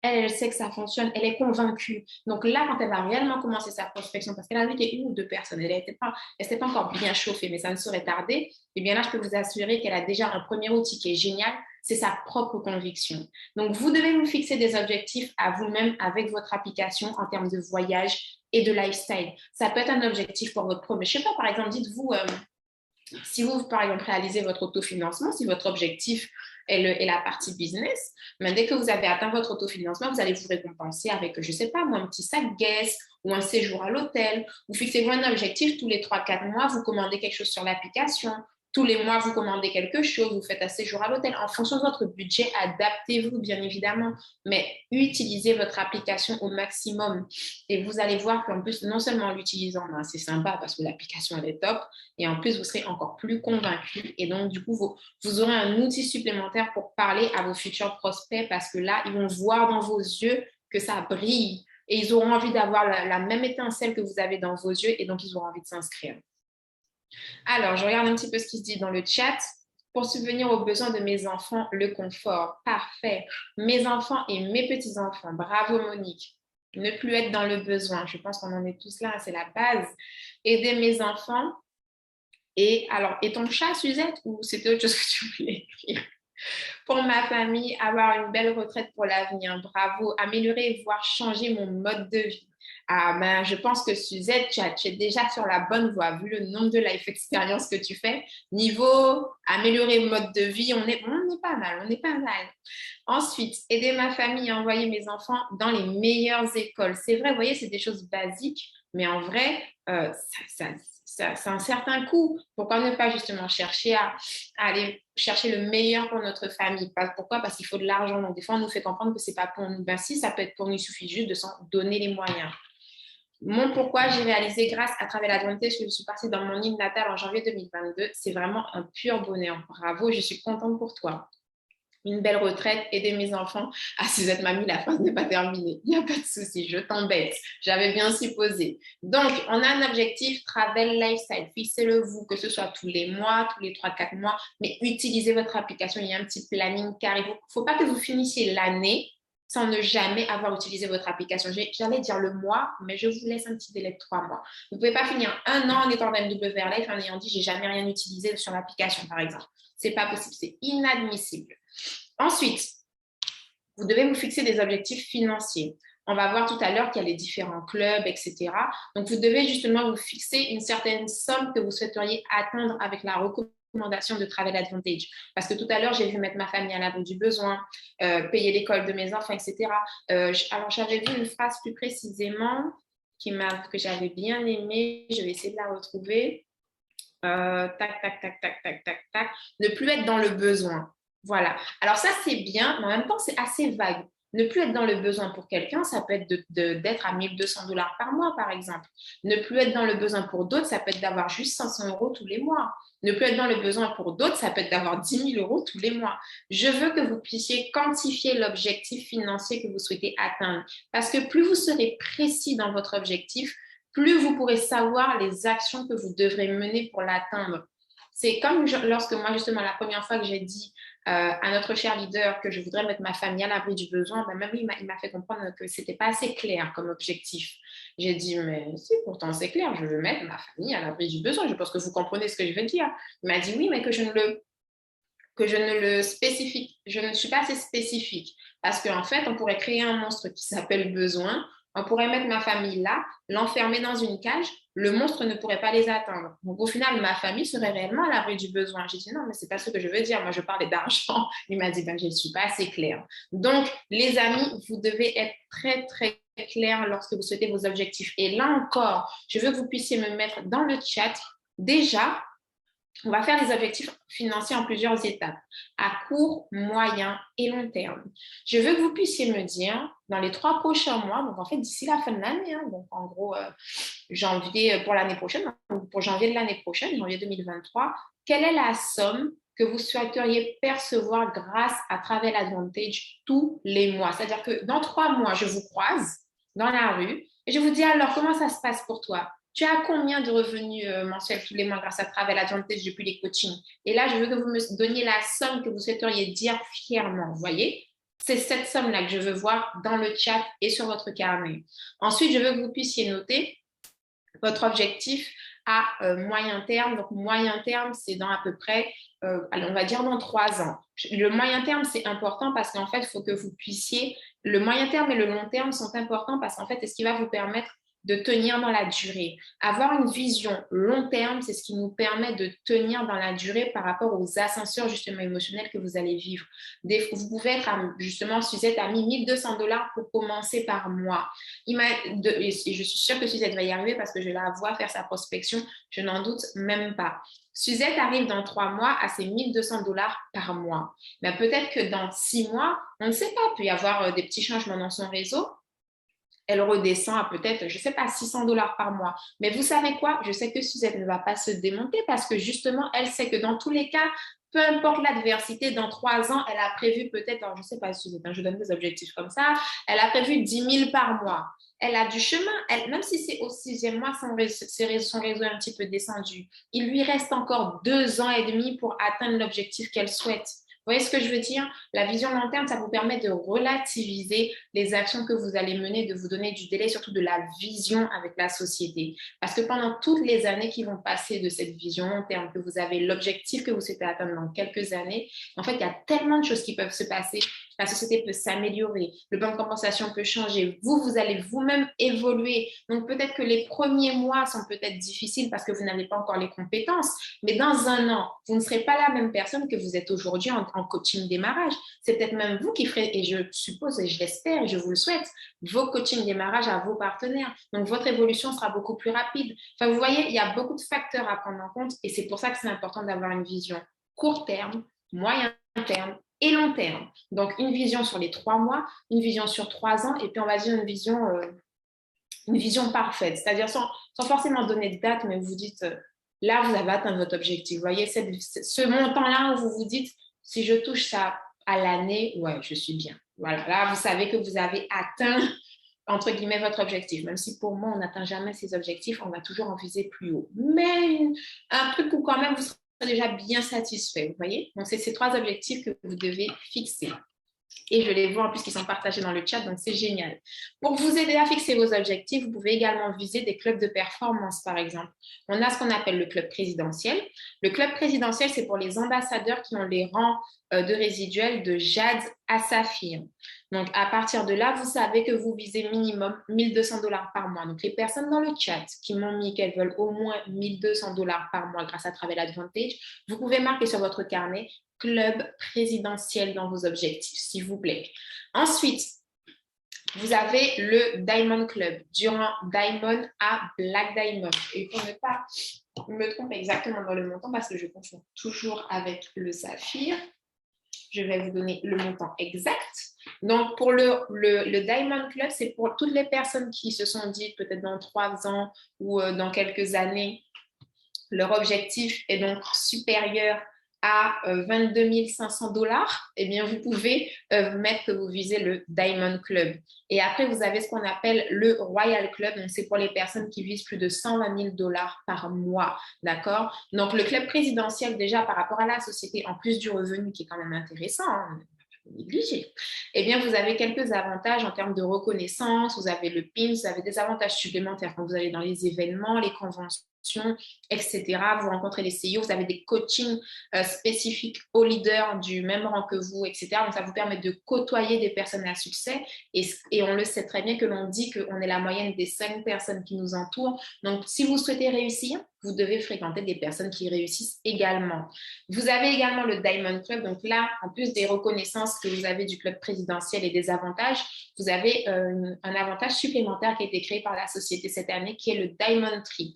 elle sait que ça fonctionne, elle est convaincue. Donc là, quand elle va réellement commencer sa prospection, parce qu'elle a invité 1 ou 2 personnes, elle s'était pas encore bien chauffée, mais ça ne saurait tarder, et bien là, je peux vous assurer qu'elle a déjà un premier outil qui est génial, c'est sa propre conviction. Donc, vous devez vous fixer des objectifs à vous-même avec votre application en termes de voyage et de lifestyle. Ça peut être un objectif pour votre premier. Je ne sais pas, par exemple, dites-vous, si vous, par exemple, réalisez votre autofinancement, si votre objectif est la partie business, mais dès que vous avez atteint votre autofinancement, vous allez vous récompenser avec, je ne sais pas, moi, un petit sac Guess ou un séjour à l'hôtel. Vous fixez-vous un objectif tous les 3-4 mois, vous commandez quelque chose sur l'application Tous les mois, vous commandez quelque chose, vous faites un séjour à l'hôtel. En fonction de votre budget, adaptez-vous, bien évidemment, mais utilisez votre application au maximum. Et vous allez voir qu'en plus, non seulement en l'utilisant, ben, c'est sympa parce que l'application, elle est top, et en plus, vous serez encore plus convaincu. Et donc, du coup, vous aurez un outil supplémentaire pour parler à vos futurs prospects parce que là, ils vont voir dans vos yeux que ça brille. Et ils auront envie d'avoir la même étincelle que vous avez dans vos yeux et donc ils auront envie de s'inscrire. Alors, je regarde un petit peu ce qui se dit dans le chat. Pour subvenir aux besoins de mes enfants, le confort. Parfait. Mes enfants et mes petits-enfants. Bravo, Monique. Ne plus être dans le besoin. Je pense qu'on en est tous là, c'est la base. Aider mes enfants. Et alors, et ton chat, Suzette, ou c'était autre chose que tu voulais écrire? Pour ma famille, avoir une belle retraite pour l'avenir. Bravo. Améliorer, voire changer mon mode de vie. Ah ben, je pense que Suzette, tu es déjà sur la bonne voie. Vu le nombre de life expérience que tu fais, niveau améliorer le mode de vie, on est pas mal, on est pas mal. Ensuite, aider ma famille à envoyer mes enfants dans les meilleures écoles. C'est vrai, vous voyez, c'est des choses basiques, mais en vrai, c'est un certain coût. Pourquoi ne pas justement chercher à aller chercher le meilleur pour notre famille? Pourquoi? Parce qu'il faut de l'argent. Donc, des fois, on nous fait comprendre que ce n'est pas pour nous. Ben si, ça peut être pour nous, il suffit juste de s'en donner les moyens. Mon pourquoi j'ai réalisé grâce à travers l'Advantage que je suis partie dans mon île natale en janvier 2022, c'est vraiment un pur bonheur. Bravo, je suis contente pour toi. Une belle retraite, aider mes enfants. Ah, Suzette Mamie, la phrase n'est pas terminée. Il n'y a pas de souci, je t'embête. J'avais bien supposé. Donc, on a un objectif, travel lifestyle. Fixez-le vous, que ce soit tous les mois, tous les 3-4 mois, mais utilisez votre application. Il y a un petit planning car il ne faut pas que vous finissiez l'année sans ne jamais avoir utilisé votre application. J'allais dire le mois, mais je vous laisse un petit délai de 3 mois. Vous ne pouvez pas finir un an en étant dans MW Life en ayant dit j'ai jamais rien utilisé sur l'application, par exemple. Ce n'est pas possible, c'est inadmissible. Ensuite, vous devez vous fixer des objectifs financiers. On va voir tout à l'heure qu'il y a les différents clubs, etc. Donc, vous devez justement vous fixer une certaine somme que vous souhaiteriez atteindre avec la recommandation de Travel Advantage. Parce que tout à l'heure, j'ai vu mettre ma famille à l'abri du besoin, payer l'école de mes enfants, etc. Alors, j'avais vu une phrase plus précisément que j'avais bien aimée. Je vais essayer de la retrouver. Tac. Ne plus être dans le besoin. Voilà. Alors ça, c'est bien, mais en même temps, c'est assez vague. Ne plus être dans le besoin pour quelqu'un, ça peut être d'être à 1 200 $ par mois, par exemple. Ne plus être dans le besoin pour d'autres, ça peut être d'avoir juste 500 € tous les mois. Ne plus être dans le besoin pour d'autres, ça peut être d'avoir 10 000 € tous les mois. Je veux que vous puissiez quantifier l'objectif financier que vous souhaitez atteindre. Parce que plus vous serez précis dans votre objectif, plus vous pourrez savoir les actions que vous devrez mener pour l'atteindre. C'est comme lorsque moi, justement, la première fois que j'ai dit à notre cher leader que je voudrais mettre ma famille à l'abri du besoin, ben même lui, il m'a fait comprendre que ce n'était pas assez clair comme objectif. J'ai dit, mais si, pourtant c'est clair, je veux mettre ma famille à l'abri du besoin. Je pense que vous comprenez ce que je veux dire. Il m'a dit, oui, mais que je ne le spécifie, je ne suis pas assez spécifique. Parce qu'en fait, on pourrait créer un monstre qui s'appelle besoin. On pourrait mettre ma famille là, l'enfermer dans une cage, le monstre ne pourrait pas les atteindre. Donc au final, ma famille serait réellement à l'abri du besoin. J'ai dit non, mais c'est pas ce que je veux dire. Moi, je parlais d'argent. Il m'a dit ben, je ne suis pas assez claire. Donc, les amis, vous devez être très, très clair lorsque vous souhaitez vos objectifs. Et là encore, je veux que vous puissiez me mettre dans le chat déjà. On va faire des objectifs financiers en plusieurs étapes, à court, moyen et long terme. Je veux que vous puissiez me dire, dans les 3 prochains mois, donc en fait d'ici la fin de l'année, donc en gros janvier pour l'année prochaine, pour janvier de l'année prochaine, janvier 2023, quelle est la somme que vous souhaiteriez percevoir grâce à Travel Advantage tous les mois? C'est-à-dire que dans 3 mois, je vous croise dans la rue et je vous dis alors comment ça se passe pour toi? Tu as combien de revenus mensuels tous les mois grâce à Travel Advantage depuis les coachings? Et là, je veux que vous me donniez la somme que vous souhaiteriez dire fièrement. Vous voyez? C'est cette somme-là que je veux voir dans le chat et sur votre carnet. Ensuite, je veux que vous puissiez noter votre objectif à moyen terme. Donc, moyen terme, c'est dans à peu près, allez, on va dire dans 3 ans. Le moyen terme, c'est important parce qu'en fait, il faut que vous puissiez… Le moyen terme et le long terme sont importants parce qu'en fait, c'est ce qui va vous permettre de tenir dans la durée. Avoir une vision long terme, c'est ce qui nous permet de tenir dans la durée par rapport aux ascenseurs justement émotionnels que vous allez vivre. Vous pouvez être, justement, Suzette a mis 1 200 $ pour commencer par mois. Et je suis sûre que Suzette va y arriver parce que je la vois faire sa prospection, je n'en doute même pas. Suzette arrive dans 3 mois à ses 1 200 $ par mois. Mais peut-être que dans 6 mois, on ne sait pas, il peut y avoir des petits changements dans son réseau. Elle redescend à peut-être, je ne sais pas, 600 $ par mois. Mais vous savez quoi? Je sais que Suzette ne va pas se démonter parce que justement, elle sait que dans tous les cas, peu importe l'adversité, dans 3 ans, elle a prévu peut-être, alors je ne sais pas, Suzette, je donne des objectifs comme ça, elle a prévu 10 000 par mois. Elle a du chemin, même si c'est au 6e mois, son réseau est un petit peu descendu. Il lui reste encore 2 ans et demi pour atteindre l'objectif qu'elle souhaite. Vous voyez ce que je veux dire? La vision long terme, ça vous permet de relativiser les actions que vous allez mener, de vous donner du délai, surtout de la vision avec la société. Parce que pendant toutes les années qui vont passer de cette vision long terme, que vous avez l'objectif que vous souhaitez atteindre dans quelques années, en fait, il y a tellement de choses qui peuvent se passer. La société peut s'améliorer, le plan de compensation peut changer, vous allez vous-même évoluer. Donc peut-être que les premiers mois sont peut-être difficiles parce que vous n'avez pas encore les compétences, mais dans un an, vous ne serez pas la même personne que vous êtes aujourd'hui en coaching démarrage. C'est peut-être même vous qui ferez, et je suppose, et je l'espère, et je vous le souhaite, vos coachings démarrage à vos partenaires. Donc votre évolution sera beaucoup plus rapide. Enfin, vous voyez, il y a beaucoup de facteurs à prendre en compte et c'est pour ça que c'est important d'avoir une vision court terme, moyen terme et long terme. Donc, une vision sur les 3 mois, une vision sur 3 ans, et puis on va dire une vision parfaite, c'est-à-dire sans forcément donner de date, mais vous dites, là, vous avez atteint votre objectif. Vous voyez, ce montant-là où vous vous dites, si je touche ça à l'année, ouais, je suis bien. Voilà, là, vous savez que vous avez atteint, entre guillemets, votre objectif. Même si pour moi, on n'atteint jamais ses objectifs, on va toujours en viser plus haut. Mais un truc où quand même, vous serez déjà bien satisfait, vous voyez? Donc, c'est ces 3 objectifs que vous devez fixer. Et je les vois en plus qui sont partagés dans le chat, donc c'est génial. Pour vous aider à fixer vos objectifs, vous pouvez également viser des clubs de performance, par exemple. On a ce qu'on appelle le club présidentiel. Le club présidentiel, c'est pour les ambassadeurs qui ont les rangs de résiduels de Jade à Saphir. Donc, à partir de là, vous savez que vous visez minimum 1 200 $ par mois. Donc, les personnes dans le chat qui m'ont mis qu'elles veulent au moins 1 200 $ par mois grâce à Travel Advantage, vous pouvez marquer sur votre carnet club présidentiel dans vos objectifs, s'il vous plaît. Ensuite, vous avez le Diamond Club, durant Diamond à Black Diamond. Et pour ne pas me tromper exactement dans le montant, parce que je confonds toujours avec le saphir, je vais vous donner le montant exact. Donc, pour le Diamond Club, c'est pour toutes les personnes qui se sont dit peut-être dans 3 ans ou dans quelques années, leur objectif est donc supérieur à 22 500 $, eh bien, vous pouvez mettre que vous visez le Diamond Club. Et après, vous avez ce qu'on appelle le Royal Club. Donc, c'est pour les personnes qui visent plus de 120 000 $ par mois. D'accord? Donc, le club présidentiel, déjà, par rapport à la société, en plus du revenu qui est quand même intéressant, hein, négligé. Eh bien, vous avez quelques avantages en termes de reconnaissance, vous avez le PIN, vous avez des avantages supplémentaires quand vous allez dans les événements, les conventions, etc. Vous rencontrez les CEO, vous avez des coachings spécifiques aux leaders du même rang que vous, etc. Donc, ça vous permet de côtoyer des personnes à succès et on le sait très bien que l'on dit qu'on est la moyenne des 5 personnes qui nous entourent. Donc, si vous souhaitez réussir, vous devez fréquenter des personnes qui réussissent également. Vous avez également le Diamond Club. Donc là, en plus des reconnaissances que vous avez du club présidentiel et des avantages, vous avez un avantage supplémentaire qui a été créé par la société cette année, qui est le Diamond Trip.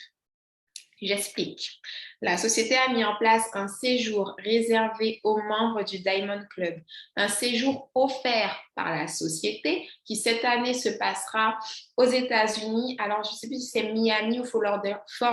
J'explique. La société a mis en place un séjour réservé aux membres du Diamond Club, un séjour offert par la société qui cette année se passera aux États-Unis. Alors, je ne sais plus si c'est Miami ou Fort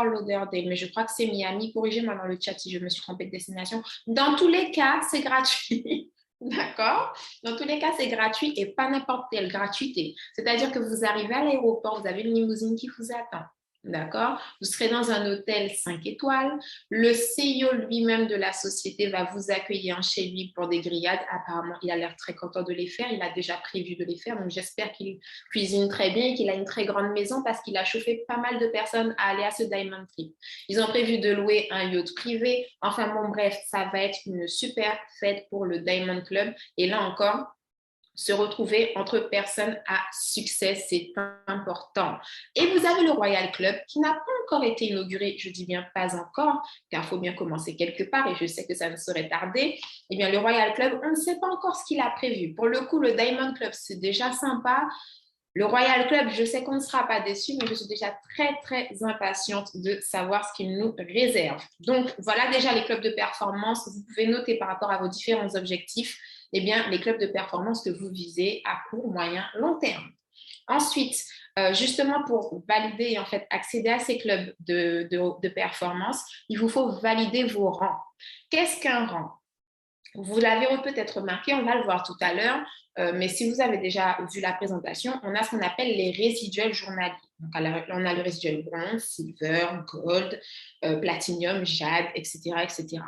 Lauderdale, mais je crois que c'est Miami. Corrigez-moi dans le chat si je me suis trompée de destination. Dans tous les cas, c'est gratuit. D'accord? Dans tous les cas, c'est gratuit et pas n'importe quelle gratuité. C'est-à-dire que vous arrivez à l'aéroport, vous avez une limousine qui vous attend. D'accord? Vous serez dans un hôtel 5 étoiles. Le CEO lui-même de la société va vous accueillir chez lui pour des grillades. Apparemment, il a l'air très content de les faire. Il a déjà prévu de les faire. Donc, j'espère qu'il cuisine très bien et qu'il a une très grande maison parce qu'il a chauffé pas mal de personnes à aller à ce Diamond Trip. Ils ont prévu de louer un yacht privé. Enfin, bon, bref, ça va être une super fête pour le Diamond Club. Et là encore, se retrouver entre personnes à succès, c'est important. Et vous avez le Royal Club qui n'a pas encore été inauguré, je dis bien pas encore, car il faut bien commencer quelque part et je sais que ça ne saurait tarder. Eh bien, le Royal Club, on ne sait pas encore ce qu'il a prévu. Pour le coup, le Diamond Club, c'est déjà sympa. Le Royal Club, je sais qu'on ne sera pas déçu, mais je suis déjà très, très impatiente de savoir ce qu'il nous réserve. Donc, voilà déjà les clubs de performance. Vous pouvez noter par rapport à vos différents objectifs, eh bien, les clubs de performance que vous visez à court, moyen, long terme. Ensuite, justement pour valider et en fait accéder à ces clubs de performance, il vous faut valider vos rangs. Qu'est-ce qu'un rang? Vous l'avez peut-être remarqué, on va le voir tout à l'heure, mais si vous avez déjà vu la présentation, on a ce qu'on appelle les résiduels journaliers. Donc, on a le résiduel bronze, silver, gold, platinum, jade, etc., etc.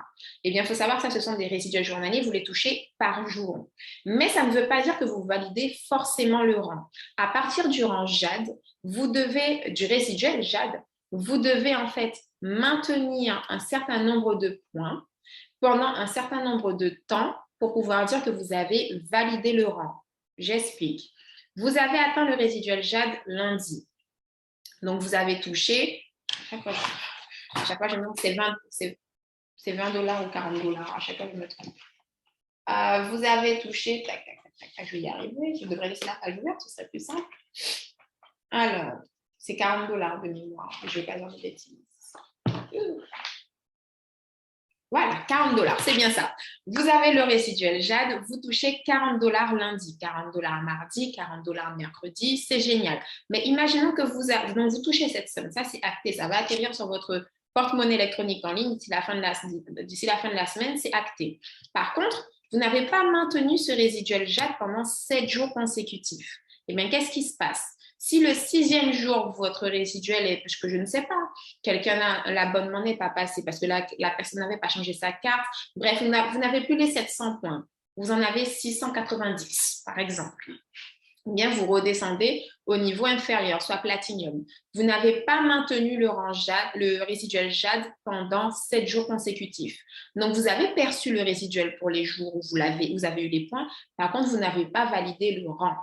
Eh bien, il faut savoir que ça, ce sont des résiduels journaliers, vous les touchez par jour. Mais ça ne veut pas dire que vous validez forcément le rang. À partir du rang jade, du résiduel jade, vous devez en fait maintenir un certain nombre de points pendant un certain nombre de temps pour pouvoir dire que vous avez validé le rang. J'explique. Vous avez atteint le résiduel jade lundi. Donc, vous avez touché, à chaque fois je me demande c'est 20 dollars ou 40 dollars, à chaque fois je me trompe. Vous avez touché, je vais y arriver, je devrais laisser la page ouverte, ce serait plus simple. Alors, c'est 40 dollars de mémoire, je ne vais pas dire de bêtises. Voilà, 40 dollars, c'est bien ça. Vous avez le résiduel jade, vous touchez 40 dollars lundi, 40 dollars mardi, 40 dollars mercredi, c'est génial. Mais imaginons que vous touchez cette somme, ça c'est acté, ça va atterrir sur votre porte-monnaie électronique en ligne d'ici la fin de la semaine, c'est acté. Par contre, vous n'avez pas maintenu ce résiduel jade pendant 7 jours consécutifs. Eh bien, qu'est-ce qui se passe? Si le 6e jour, votre résiduel est, parce que je ne sais pas, l'abonnement n'est pas passé parce que la personne n'avait pas changé sa carte, bref, vous n'avez plus les 700 points, vous en avez 690 par exemple. Bien, vous redescendez au niveau inférieur, soit platinium. Vous n'avez pas maintenu le résiduel jade pendant 7 jours consécutifs. Donc, vous avez perçu le résiduel pour les jours où vous avez eu les points. Par contre, vous n'avez pas validé le rang.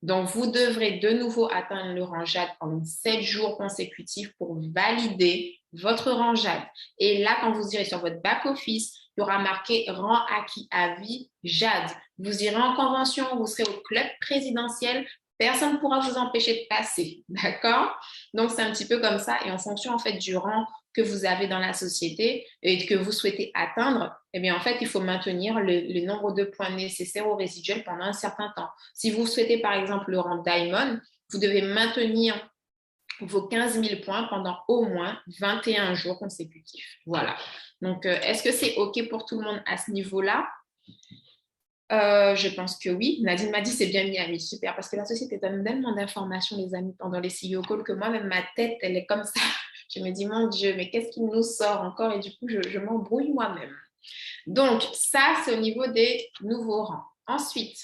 Donc, vous devrez de nouveau atteindre le rang jade pendant 7 jours consécutifs pour valider votre rang jade. Et là, quand vous irez sur votre back-office, il y aura marqué rang acquis à vie jade. Vous irez en convention, vous serez au club présidentiel, personne ne pourra vous empêcher de passer, d'accord? Donc, c'est un petit peu comme ça. Et en fonction, en fait, du rang que vous avez dans la société et que vous souhaitez atteindre, eh bien, en fait, il faut maintenir le nombre de points nécessaires au résiduel pendant un certain temps. Si vous souhaitez, par exemple, le rang Diamond, vous devez maintenir vos 15 000 points pendant au moins 21 jours consécutifs. Voilà. Donc, est-ce que c'est OK pour tout le monde à ce niveau-là? Je pense que oui. Nadine m'a dit c'est bien Miami, super, parce que la société donne tellement d'informations, les amis, pendant les CEO calls que moi-même, ma tête, elle est comme ça. Je me dis, mon Dieu, mais qu'est-ce qui nous sort encore? Et du coup, je m'embrouille moi-même. Donc, ça, c'est au niveau des nouveaux rangs. Ensuite,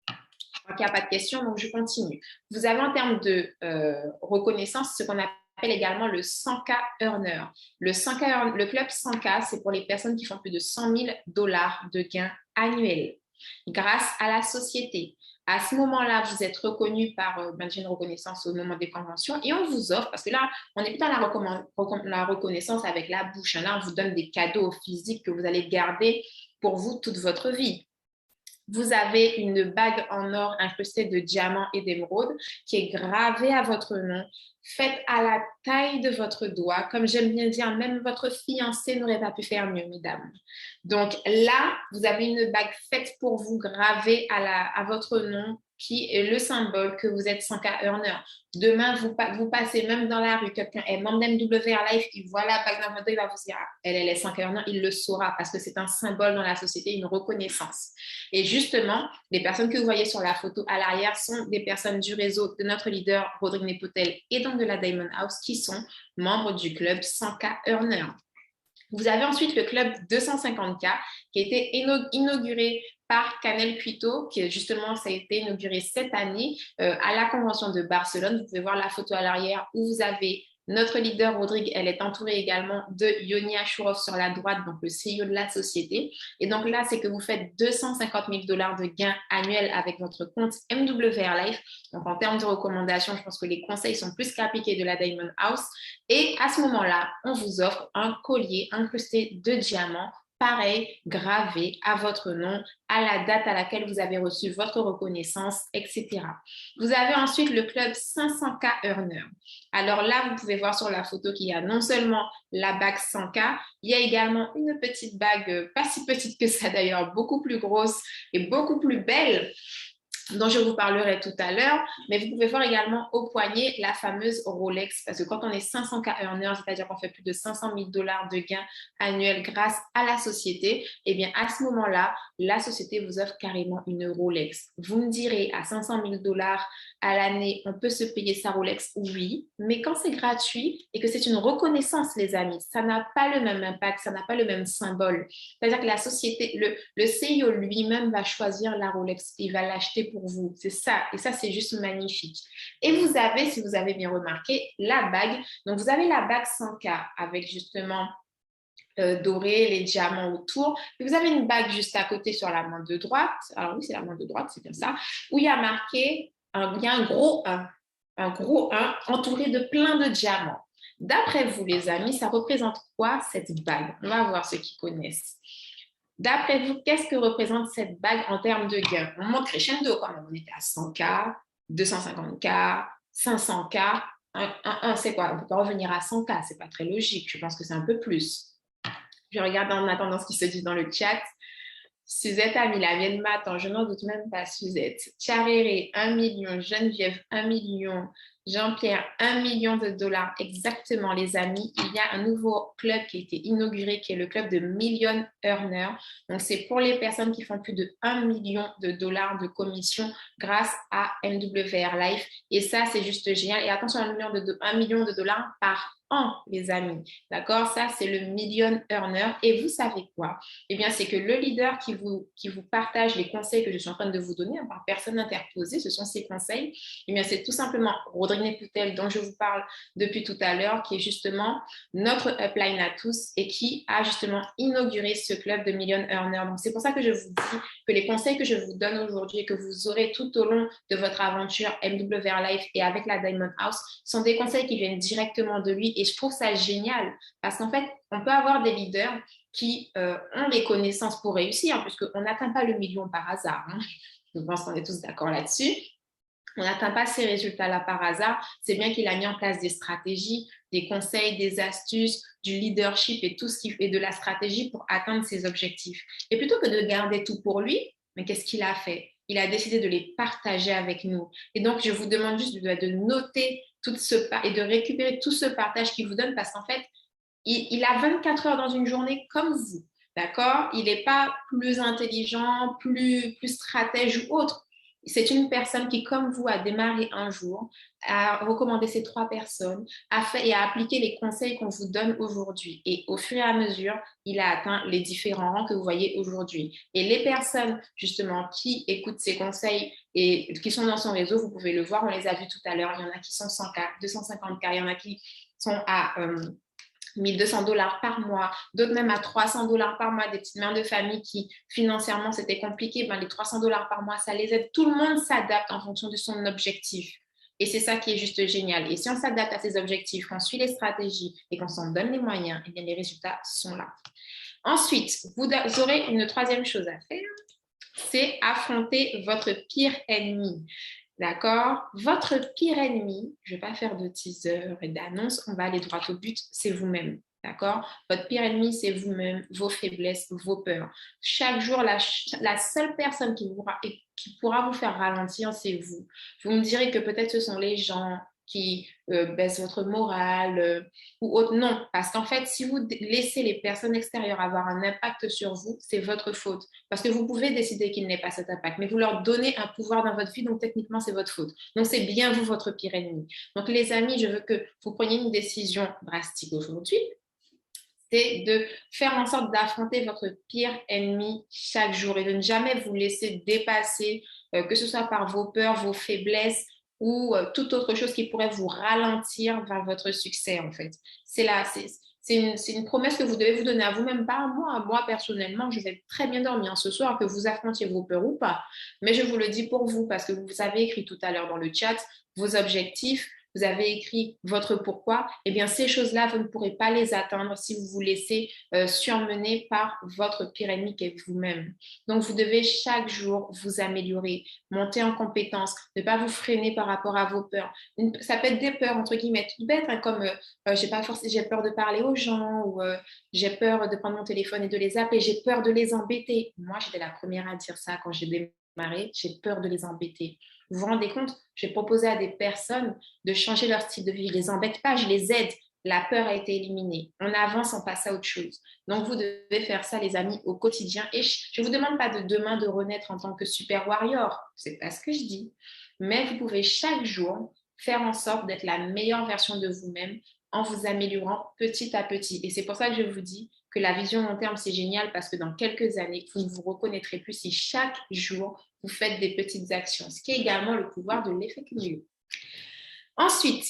je crois qu'il n'y a pas de questions, donc je continue. Vous avez en termes de reconnaissance ce qu'on appelle également le 100K Earner. Le club 100K, c'est pour les personnes qui font plus de 100 000 dollars de gains annuels grâce à la société. À ce moment-là, vous êtes reconnu par une reconnaissance au moment des conventions et on vous offre, parce que là, on n'est plus dans la reconnaissance avec la bouche. Là, on vous donne des cadeaux physiques que vous allez garder pour vous toute votre vie. Vous avez une bague en or incrustée de diamants et d'émeraudes qui est gravée à votre nom, faite à la taille de votre doigt. Comme j'aime bien dire, même votre fiancé n'aurait pas pu faire mieux, mesdames. Donc là, vous avez une bague faite pour vous, gravée à votre nom, qui est le symbole que vous êtes 100K earner. Demain, vous passez même dans la rue, quelqu'un est membre d'MWR Life, il voit la bague dans votre dos, il va vous dire, elle est 100K earner, il le saura parce que c'est un symbole dans la société, une reconnaissance. Et justement, les personnes que vous voyez sur la photo à l'arrière sont des personnes du réseau de notre leader, Rodrigue Nepotel, et donc de la Diamond House, qui sont membres du club 100K earner. Vous avez ensuite le club 250K qui a été inauguré par Canel Cuito, qui justement, ça a été inauguré cette année à la convention de Barcelone. Vous pouvez voir la photo à l'arrière où vous avez Notre leader, Rodrigue, elle est entourée également de Yoni Ashurov sur la droite, donc le CEO de la société. Et donc là, c'est que vous faites 250 000 $ de gains annuels avec votre compte MWR Life. Donc en termes de recommandations, je pense que les conseils sont plus qu'appliqués de la Diamond House. Et à ce moment-là, on vous offre un collier incrusté de diamants, pareil, gravé à votre nom, à la date à laquelle vous avez reçu votre reconnaissance, etc. Vous avez ensuite le club 500K Earner. Alors là, vous pouvez voir sur la photo qu'il y a non seulement la bague 100K, il y a également une petite bague, pas si petite que ça d'ailleurs, beaucoup plus grosse et beaucoup plus belle, dont je vous parlerai tout à l'heure, mais vous pouvez voir également au poignet la fameuse Rolex, parce que quand on est 500K earner, c'est-à-dire qu'on fait plus de 500 000 $ de gains annuels grâce à la société, et bien à ce moment-là, la société vous offre carrément une Rolex. Vous me direz, à 500 000 $ à l'année, on peut se payer sa Rolex? Oui, mais quand c'est gratuit et que c'est une reconnaissance, les amis, ça n'a pas le même impact, ça n'a pas le même symbole. C'est-à-dire que la société, le CEO lui-même va choisir la Rolex, il va l'acheter pour vous. C'est ça. Et ça, c'est juste magnifique. Et vous avez, si vous avez bien remarqué, la bague. Donc, vous avez la bague 100K avec justement doré, les diamants autour. Et vous avez une bague juste à côté sur la main de droite. Alors oui, c'est la main de droite, c'est bien ça. Où il y a marqué, il y a un gros 1 entouré de plein de diamants. D'après vous, les amis, ça représente quoi cette bague? On va voir ceux qui connaissent. D'après vous, qu'est-ce que représente cette bague en termes de gains? On monte crescendo quand même. On était à 100K, 250K, 500K. C'est quoi? On ne peut pas revenir à 100K. C'est pas très logique. Je pense que c'est un peu plus. Je regarde en attendant ce qui se dit dans le chat. Suzette a mis la mienne matin, je n'en doute même pas, Suzette. Charéré, 1 million. Geneviève, 1 million. Jean-Pierre, 1 million de $. Exactement, les amis. Il y a un nouveau club qui a été inauguré, qui est le club de Million Earner. Donc, c'est pour les personnes qui font plus de 1 million de $ de commission grâce à MWR Life. Et ça, c'est juste génial. Et attention, 1 million de $ par an, les amis. D'accord? Ça, c'est le Million Earner. Et vous savez quoi? Eh bien, c'est que le leader qui vous partage les conseils que je suis en train de vous donner par personne interposée, ce sont ces conseils. Eh bien, c'est tout simplement Rodrigue Nepoutel dont je vous parle depuis tout à l'heure, qui est justement notre upline à tous et qui a justement inauguré ce club de Million Earner. Donc, c'est pour ça que je vous dis que les conseils que je vous donne aujourd'hui et que vous aurez tout au long de votre aventure MWR Life et avec la Diamond House sont des conseils qui viennent directement de lui et je trouve ça génial parce qu'en fait, on peut avoir des leaders qui ont les connaissances pour réussir, puisqu'on n'atteint pas le million par hasard. Hein. Je pense qu'on est tous d'accord là-dessus. On n'atteint pas ces résultats-là par hasard. C'est bien qu'il a mis en place des stratégies, des conseils, des astuces, du leadership et tout ce qui fait de la stratégie pour atteindre ses objectifs. Et plutôt que de garder tout pour lui, mais qu'est-ce qu'il a fait? Il a décidé de les partager avec nous. Et donc, je vous demande juste de noter tout ce et de récupérer tout ce partage qu'il vous donne parce qu'en fait, il a 24 heures dans une journée comme vous, d'accord? Il n'est pas plus intelligent, plus stratège ou autre. C'est une personne qui, comme vous, a démarré un jour, a recommandé ces 3 personnes, a fait et a appliqué les conseils qu'on vous donne aujourd'hui. Et au fur et à mesure, il a atteint les différents rangs que vous voyez aujourd'hui. Et les personnes, justement, qui écoutent ces conseils et qui sont dans son réseau, vous pouvez le voir, on les a vus tout à l'heure. Il y en a qui sont 100K, 250K, il y en a qui sont à 1 200 $ par mois, d'autres même à 300 $ par mois, des petites mères de famille qui financièrement c'était compliqué, ben, les 300 $ par mois, ça les aide. Tout le monde s'adapte en fonction de son objectif. Et c'est ça qui est juste génial. Et si on s'adapte à ses objectifs, qu'on suit les stratégies et qu'on s'en donne les moyens, eh bien, les résultats sont là. Ensuite, vous aurez une troisième chose à faire, c'est affronter votre pire ennemi. D'accord? Votre pire ennemi, je ne vais pas faire de teaser et d'annonce, on va aller droit au but, c'est vous-même. D'accord? Votre pire ennemi, c'est vous-même, vos faiblesses, vos peurs. Chaque jour, la seule personne qui pourra vous faire ralentir, c'est vous. Vous me direz que peut-être ce sont les gens qui baissent votre morale ou autre. Non, parce qu'en fait, si vous laissez les personnes extérieures avoir un impact sur vous, c'est votre faute. Parce que vous pouvez décider qu'il n'ait pas cet impact, mais vous leur donnez un pouvoir dans votre vie, donc techniquement, c'est votre faute. Donc, c'est bien vous, votre pire ennemi. Donc, les amis, je veux que vous preniez une décision drastique aujourd'hui, c'est de faire en sorte d'affronter votre pire ennemi chaque jour et de ne jamais vous laisser dépasser, que ce soit par vos peurs, vos faiblesses, ou toute autre chose qui pourrait vous ralentir vers votre succès, en fait. C'est une promesse que vous devez vous donner à vous-même, pas à moi. Moi, personnellement, je vais très bien dormir ce soir, que vous affrontiez vos peurs ou pas. Mais je vous le dis pour vous, parce que vous avez écrit tout à l'heure dans le chat vos objectifs, vous avez écrit votre pourquoi. Eh bien, ces choses-là, vous ne pourrez pas les atteindre si vous vous laissez surmener par votre pire ennemi qui est vous-même. Donc, vous devez chaque jour vous améliorer, monter en compétences, ne pas vous freiner par rapport à vos peurs. Ça peut être des peurs, entre guillemets, toutes bêtes, hein, comme j'ai peur de parler aux gens ou j'ai peur de prendre mon téléphone et de les appeler, j'ai peur de les embêter. Moi, j'étais la première à dire ça quand j'ai démarré, j'ai peur de les embêter. Vous vous rendez compte, j'ai proposé à des personnes de changer leur style de vie. Je ne les embête pas, je les aide. La peur a été éliminée. On avance, on passe à autre chose. Donc, vous devez faire ça, les amis, au quotidien. Et je ne vous demande pas de demain de renaître en tant que super warrior. Ce n'est pas ce que je dis. Mais vous pouvez chaque jour faire en sorte d'être la meilleure version de vous-même en vous améliorant petit à petit. Et c'est pour ça que je vous dis que la vision long terme, c'est génial parce que dans quelques années, vous ne vous reconnaîtrez plus si chaque jour, vous faites des petites actions, ce qui est également le pouvoir de l'effet cumulé. Ensuite,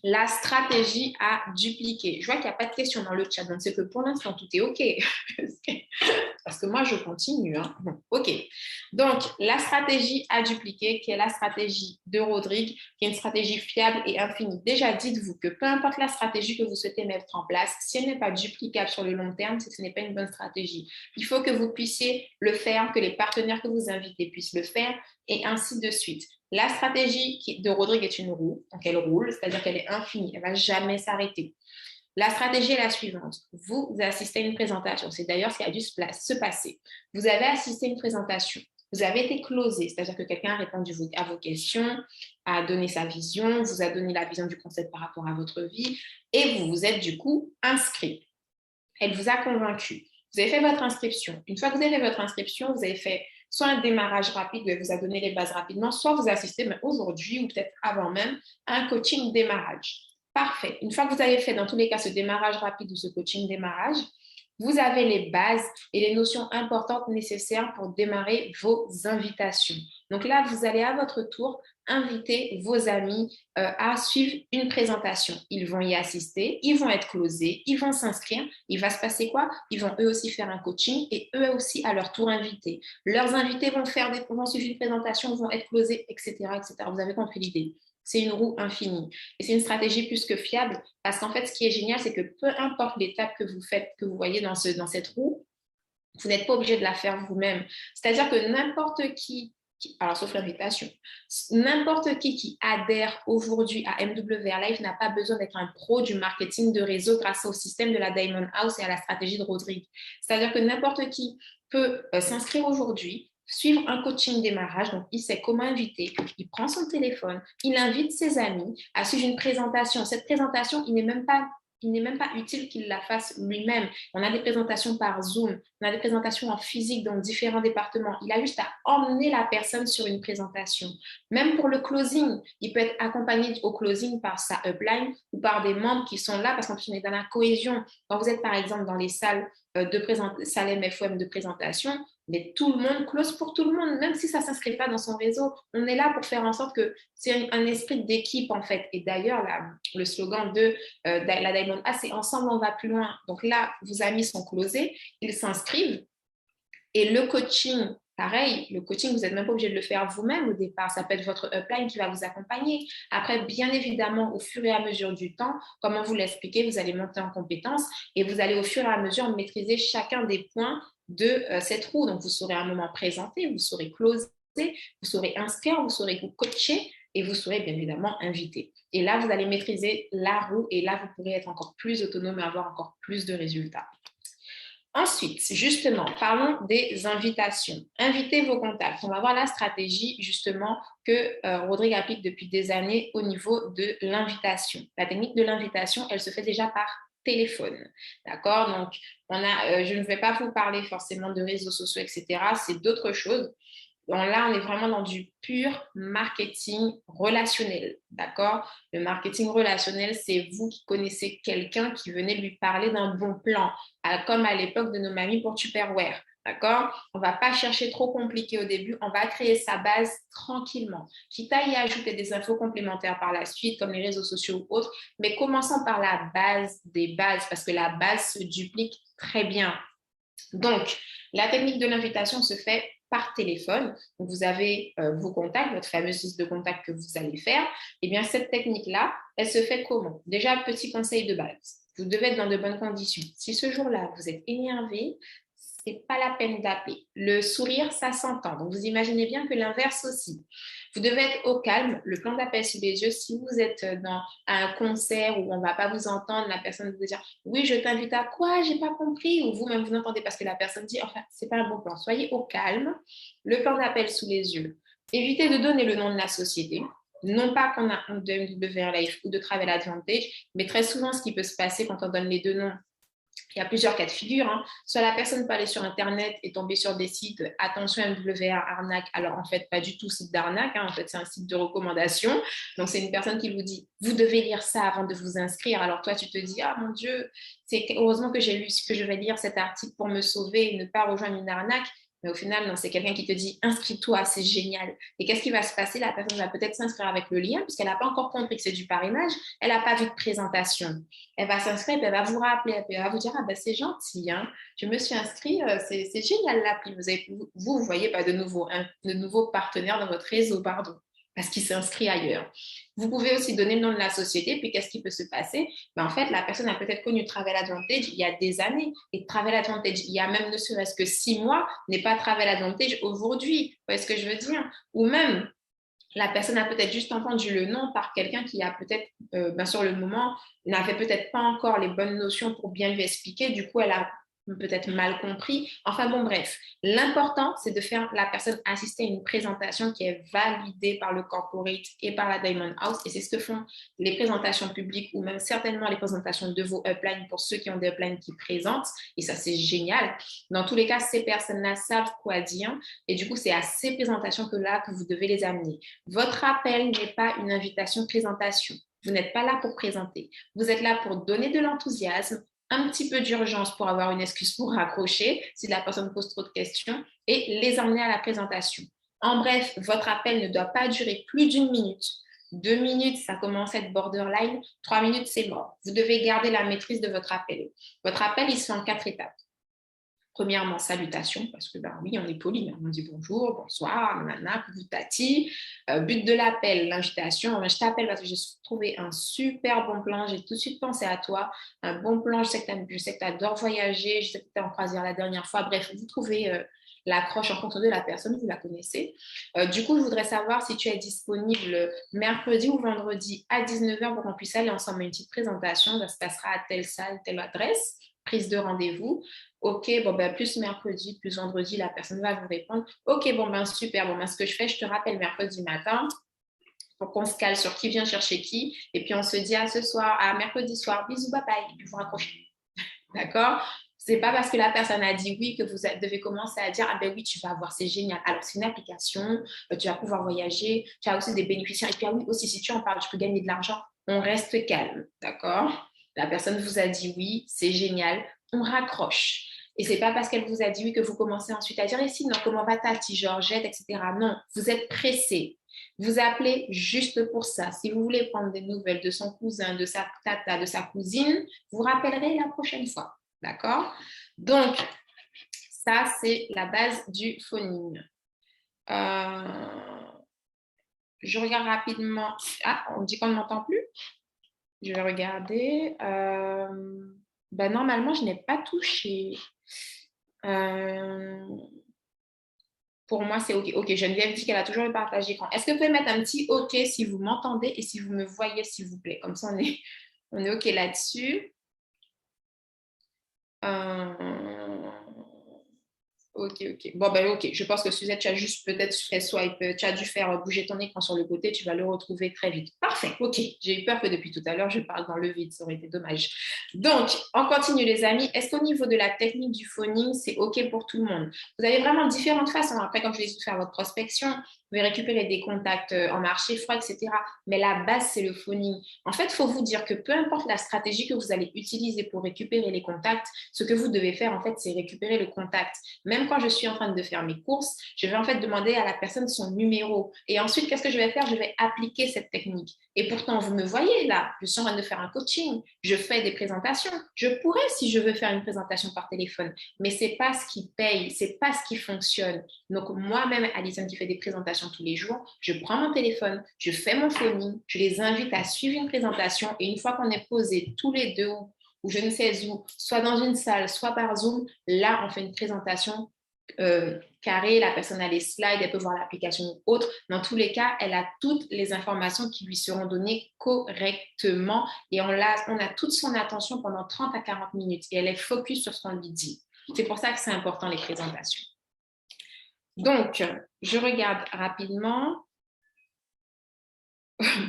la stratégie à dupliquer. Je vois qu'il n'y a pas de questions dans le chat, donc c'est que pour l'instant, tout est OK. Parce que moi, je continue. Hein. OK. Donc, la stratégie à dupliquer, qui est la stratégie de Rodrigue, qui est une stratégie fiable et infinie. Déjà, dites-vous que peu importe la stratégie que vous souhaitez mettre en place, si elle n'est pas duplicable sur le long terme, c'est que ce n'est pas une bonne stratégie. Il faut que vous puissiez le faire, que les partenaires que vous invitez puissent le faire, et ainsi de suite. La stratégie de Rodrigue est une roue, donc elle roule, c'est-à-dire qu'elle est infinie, elle ne va jamais s'arrêter. La stratégie est la suivante. Vous assistez à une présentation. C'est d'ailleurs ce qui a dû se passer. Vous avez assisté à une présentation. Vous avez été closé, c'est-à-dire que quelqu'un a répondu à vos questions, a donné sa vision, vous a donné la vision du concept par rapport à votre vie et vous vous êtes du coup inscrit. Elle vous a convaincu. Vous avez fait votre inscription. Une fois que vous avez fait votre inscription, vous avez fait soit un démarrage rapide où elle vous a donné les bases rapidement, soit vous assistez aujourd'hui ou peut-être avant même à un coaching démarrage. Parfait. Une fois que vous avez fait dans tous les cas ce démarrage rapide ou ce coaching démarrage, vous avez les bases et les notions importantes nécessaires pour démarrer vos invitations. Donc là, vous allez à votre tour inviter vos amis à suivre une présentation. Ils vont y assister, ils vont être closés, ils vont s'inscrire. Il va se passer quoi? Ils vont eux aussi faire un coaching et eux aussi à leur tour inviter. Leurs invités vont suivre une présentation, vont être closés, etc., etc. Vous avez compris l'idée. C'est une roue infinie. Et c'est une stratégie plus que fiable parce qu'en fait, ce qui est génial, c'est que peu importe l'étape que vous faites, que vous voyez dans cette roue, vous n'êtes pas obligé de la faire vous-même. C'est-à-dire que n'importe qui, alors sauf l'invitation, n'importe qui adhère aujourd'hui à MWR Live n'a pas besoin d'être un pro du marketing de réseau grâce au système de la Diamond House et à la stratégie de Rodrigue. C'est-à-dire que n'importe qui peut s'inscrire aujourd'hui, suivre un coaching démarrage, donc il sait comment inviter, il prend son téléphone, il invite ses amis à suivre une présentation. Cette présentation, il n'est même pas utile qu'il la fasse lui-même. On a des présentations par Zoom, on a des présentations en physique dans différents départements. Il a juste à emmener la personne sur une présentation. Même pour le closing, il peut être accompagné au closing par sa upline ou par des membres qui sont là parce qu'en plus on est dans la cohésion. Quand vous êtes par exemple dans les salles salles MFOM de présentation, mais tout le monde close pour tout le monde, même si ça ne s'inscrit pas dans son réseau. On est là pour faire en sorte que c'est un esprit d'équipe en fait. Et d'ailleurs, le slogan de la Diamond A, c'est ensemble on va plus loin. Donc là, vos amis sont closés, ils s'inscrivent. Et le coaching, pareil, le coaching, vous n'êtes même pas obligé de le faire vous-même au départ. Ça peut être votre upline qui va vous accompagner. Après, bien évidemment, au fur et à mesure du temps, comme on vous l'a expliqué, vous allez monter en compétences et vous allez au fur et à mesure maîtriser chacun des points de cette roue. Donc, vous saurez à un moment présenter, vous saurez closer, vous saurez inscrire, vous saurez vous coacher et vous serez bien évidemment invité. Et là, vous allez maîtriser la roue et là, vous pourrez être encore plus autonome et avoir encore plus de résultats. Ensuite, justement, parlons des invitations. Invitez vos contacts. On va voir la stratégie, justement, que Rodrigue applique depuis des années au niveau de l'invitation. La technique de l'invitation, elle se fait déjà par téléphone. D'accord? Donc, je ne vais pas vous parler forcément de réseaux sociaux, etc. C'est d'autres choses. Donc là, on est vraiment dans du pur marketing relationnel, d'accord? Le marketing relationnel, c'est vous qui connaissez quelqu'un qui venait lui parler d'un bon plan, comme à l'époque de nos mamies pour Tupperware. D'accord? On ne va pas chercher trop compliqué au début. On va créer sa base tranquillement. Quitte à y ajouter des infos complémentaires par la suite, comme les réseaux sociaux ou autres. Mais commençons par la base des bases, parce que la base se duplique très bien. Donc, la technique de l'invitation se fait par téléphone. Donc, vous avez vos contacts, votre fameuse liste de contacts que vous allez faire. Eh bien, cette technique-là, elle se fait comment? Déjà, petit conseil de base. Vous devez être dans de bonnes conditions. Si ce jour-là, vous êtes énervé, c'est pas la peine d'appeler. Le sourire, ça s'entend. Donc, vous imaginez bien que l'inverse aussi. Vous devez être au calme, le plan d'appel sous les yeux. Si vous êtes dans un concert où on ne va pas vous entendre, la personne vous dire oui, je t'invite à quoi? J'ai pas compris. Ou vous-même, vous entendez parce que la personne dit enfin, c'est pas un bon plan. Soyez au calme, le plan d'appel sous les yeux. Évitez de donner le nom de la société. Non pas qu'on a honte de MWR Life ou de Travel Advantage, mais très souvent, ce qui peut se passer quand on donne les deux noms, il y a plusieurs cas de figure. Hein. Soit la personne peut aller sur Internet et tomber sur des sites attention MWR arnaque. Alors en fait, pas du tout site d'arnaque. Hein. En fait, c'est un site de recommandation. Donc c'est une personne qui vous dit vous devez lire ça avant de vous inscrire. Alors toi, tu te dis ah mon Dieu, c'est heureusement que j'ai lu ce que je vais lire cet article pour me sauver et ne pas rejoindre une arnaque. Mais au final, non, c'est quelqu'un qui te dit inscris-toi, c'est génial. Et qu'est-ce qui va se passer? La personne va peut-être s'inscrire avec le lien, puisqu'elle n'a pas encore compris que c'est du parrainage. Elle n'a pas vu de présentation. Elle va s'inscrire, elle va vous rappeler, elle va vous dire ah ben c'est gentil, hein, je me suis inscrite, c'est génial l'appli. Vous voyez pas de nouveaux partenaires dans votre réseau, pardon, parce qu'il s'inscrit ailleurs. Vous pouvez aussi donner le nom de la société, puis qu'est-ce qui peut se passer? Ben, en fait, la personne a peut-être connu Travel Advantage il y a des années, et Travel Advantage, il y a même ne serait-ce que 6 mois, n'est pas Travel Advantage aujourd'hui. Vous voyez ce que je veux dire? Ou même, la personne a peut-être juste entendu le nom par quelqu'un qui a peut-être, sur le moment, n'avait peut-être pas encore les bonnes notions pour bien lui expliquer. Du coup, elle a peut-être mal compris. Enfin bon, bref. L'important, c'est de faire la personne assister à une présentation qui est validée par le corporate et par la Diamond House. Et c'est ce que font les présentations publiques ou même certainement les présentations de vos uplines pour ceux qui ont des uplines qui présentent. Et ça, c'est génial. Dans tous les cas, ces personnes-là savent quoi dire. Et du coup, c'est à ces présentations que vous devez les amener. Votre appel n'est pas une invitation présentation. Vous n'êtes pas là pour présenter. Vous êtes là pour donner de l'enthousiasme, un petit peu d'urgence pour avoir une excuse pour raccrocher si la personne pose trop de questions et les emmener à la présentation. En bref, votre appel ne doit pas durer plus d'une minute. 2 minutes, ça commence à être borderline. 3 minutes, c'est mort. Vous devez garder la maîtrise de votre appel. Votre appel, il se fait en 4 étapes. Premièrement, salutations, parce que ben oui, on est poli, on dit bonjour, bonsoir, nanana, coucou tati. But de l'appel, l'invitation. Je t'appelle parce que j'ai trouvé un super bon plan, j'ai tout de suite pensé à toi. Un bon plan, je sais que tu adores voyager, je sais que tu es en croisière la dernière fois. Bref, vous trouvez l'accroche en fonction de la personne, vous la connaissez. Du coup, je voudrais savoir si tu es disponible mercredi ou vendredi à 19h pour qu'on puisse aller ensemble à une petite présentation. Ça se passera à telle salle, telle adresse, prise de rendez-vous. Ok, bon ben plus mercredi, plus vendredi, la personne va vous répondre. Ok, bon ben super, bon ben ce que je fais, je te rappelle mercredi matin pour qu'on se cale sur qui vient chercher qui, et puis on se dit à ce soir, à mercredi soir, bisous, bye bye, et puis vous raccrochez. D'accord? C'est pas parce que la personne a dit oui que vous devez commencer à dire ah ben oui, tu vas voir, c'est génial. Alors c'est une application, tu vas pouvoir voyager, tu as aussi des bénéficiaires, et puis ah oui aussi si tu en parles, tu peux gagner de l'argent. On reste calme, d'accord? La personne vous a dit oui, c'est génial, on raccroche. Et c'est pas parce qu'elle vous a dit oui que vous commencez ensuite à dire et sinon comment va ta petite Georgette, etc. Non, vous êtes pressé. Vous appelez juste pour ça. Si vous voulez prendre des nouvelles de son cousin, de sa tata, de sa cousine, vous rappellerez la prochaine fois. D'accord? Donc, ça, c'est la base du phoning. Je regarde rapidement. Ah, on me dit qu'on ne m'entend plus. Je vais regarder. Normalement, je n'ai pas touché. Pour moi, c'est OK. OK, Geneviève dit qu'elle a toujours le partage d'écran. Est-ce que vous pouvez mettre un petit OK si vous m'entendez et si vous me voyez, s'il vous plaît? Comme ça, on est OK là-dessus. OK. Bon, ben OK. Je pense que Suzette, tu as juste peut-être fait swipe, tu as dû faire bouger ton écran sur le côté, tu vas le retrouver très vite. Parfait, OK. J'ai eu peur que depuis tout à l'heure, je parle dans le vide, ça aurait été dommage. Donc, on continue les amis. Est-ce qu'au niveau de la technique du phoning, c'est OK pour tout le monde? Vous avez vraiment différentes façons. Après, comme je l'ai dit, faire votre prospection, vous pouvez récupérer des contacts en marché froid, etc. Mais la base, c'est le phoning. En fait, il faut vous dire que peu importe la stratégie que vous allez utiliser pour récupérer les contacts, ce que vous devez faire, en fait, c'est récupérer le contact. Même même quand je suis en train de faire mes courses, je vais en fait demander à la personne son numéro. Et ensuite, qu'est-ce que je vais faire? Je vais appliquer cette technique. Et pourtant, vous me voyez là, je suis en train de faire un coaching, je fais des présentations. Je pourrais, si je veux, faire une présentation par téléphone, mais c'est pas ce qui paye, c'est pas ce qui fonctionne. Donc moi-même, Alison qui fait des présentations tous les jours, je prends mon téléphone, je fais mon phoning, je les invite à suivre une présentation et une fois qu'on est posés tous les deux ou je ne sais où, soit dans une salle, soit par Zoom, là, on fait une présentation carrée, la personne a les slides, elle peut voir l'application ou autre. Dans tous les cas, elle a toutes les informations qui lui seront données correctement et on a toute son attention pendant 30 à 40 minutes et elle est focus sur ce qu'on lui dit. C'est pour ça que c'est important les présentations. Donc, je regarde rapidement.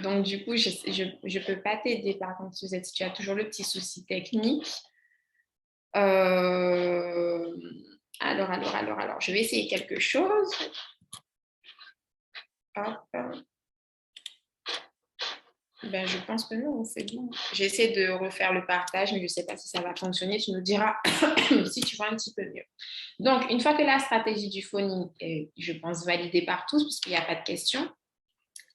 Donc, du coup, je ne peux pas t'aider par contre, Suzette, si tu as toujours le petit souci technique. Alors, je vais essayer quelque chose. Hop. Ben, je pense que non, c'est bon. J'essaie de refaire le partage, mais je ne sais pas si ça va fonctionner. Tu nous diras si tu vois un petit peu mieux. Donc, une fois que la stratégie du phoning est, je pense, validée par tous, puisqu'il n'y a pas de questions,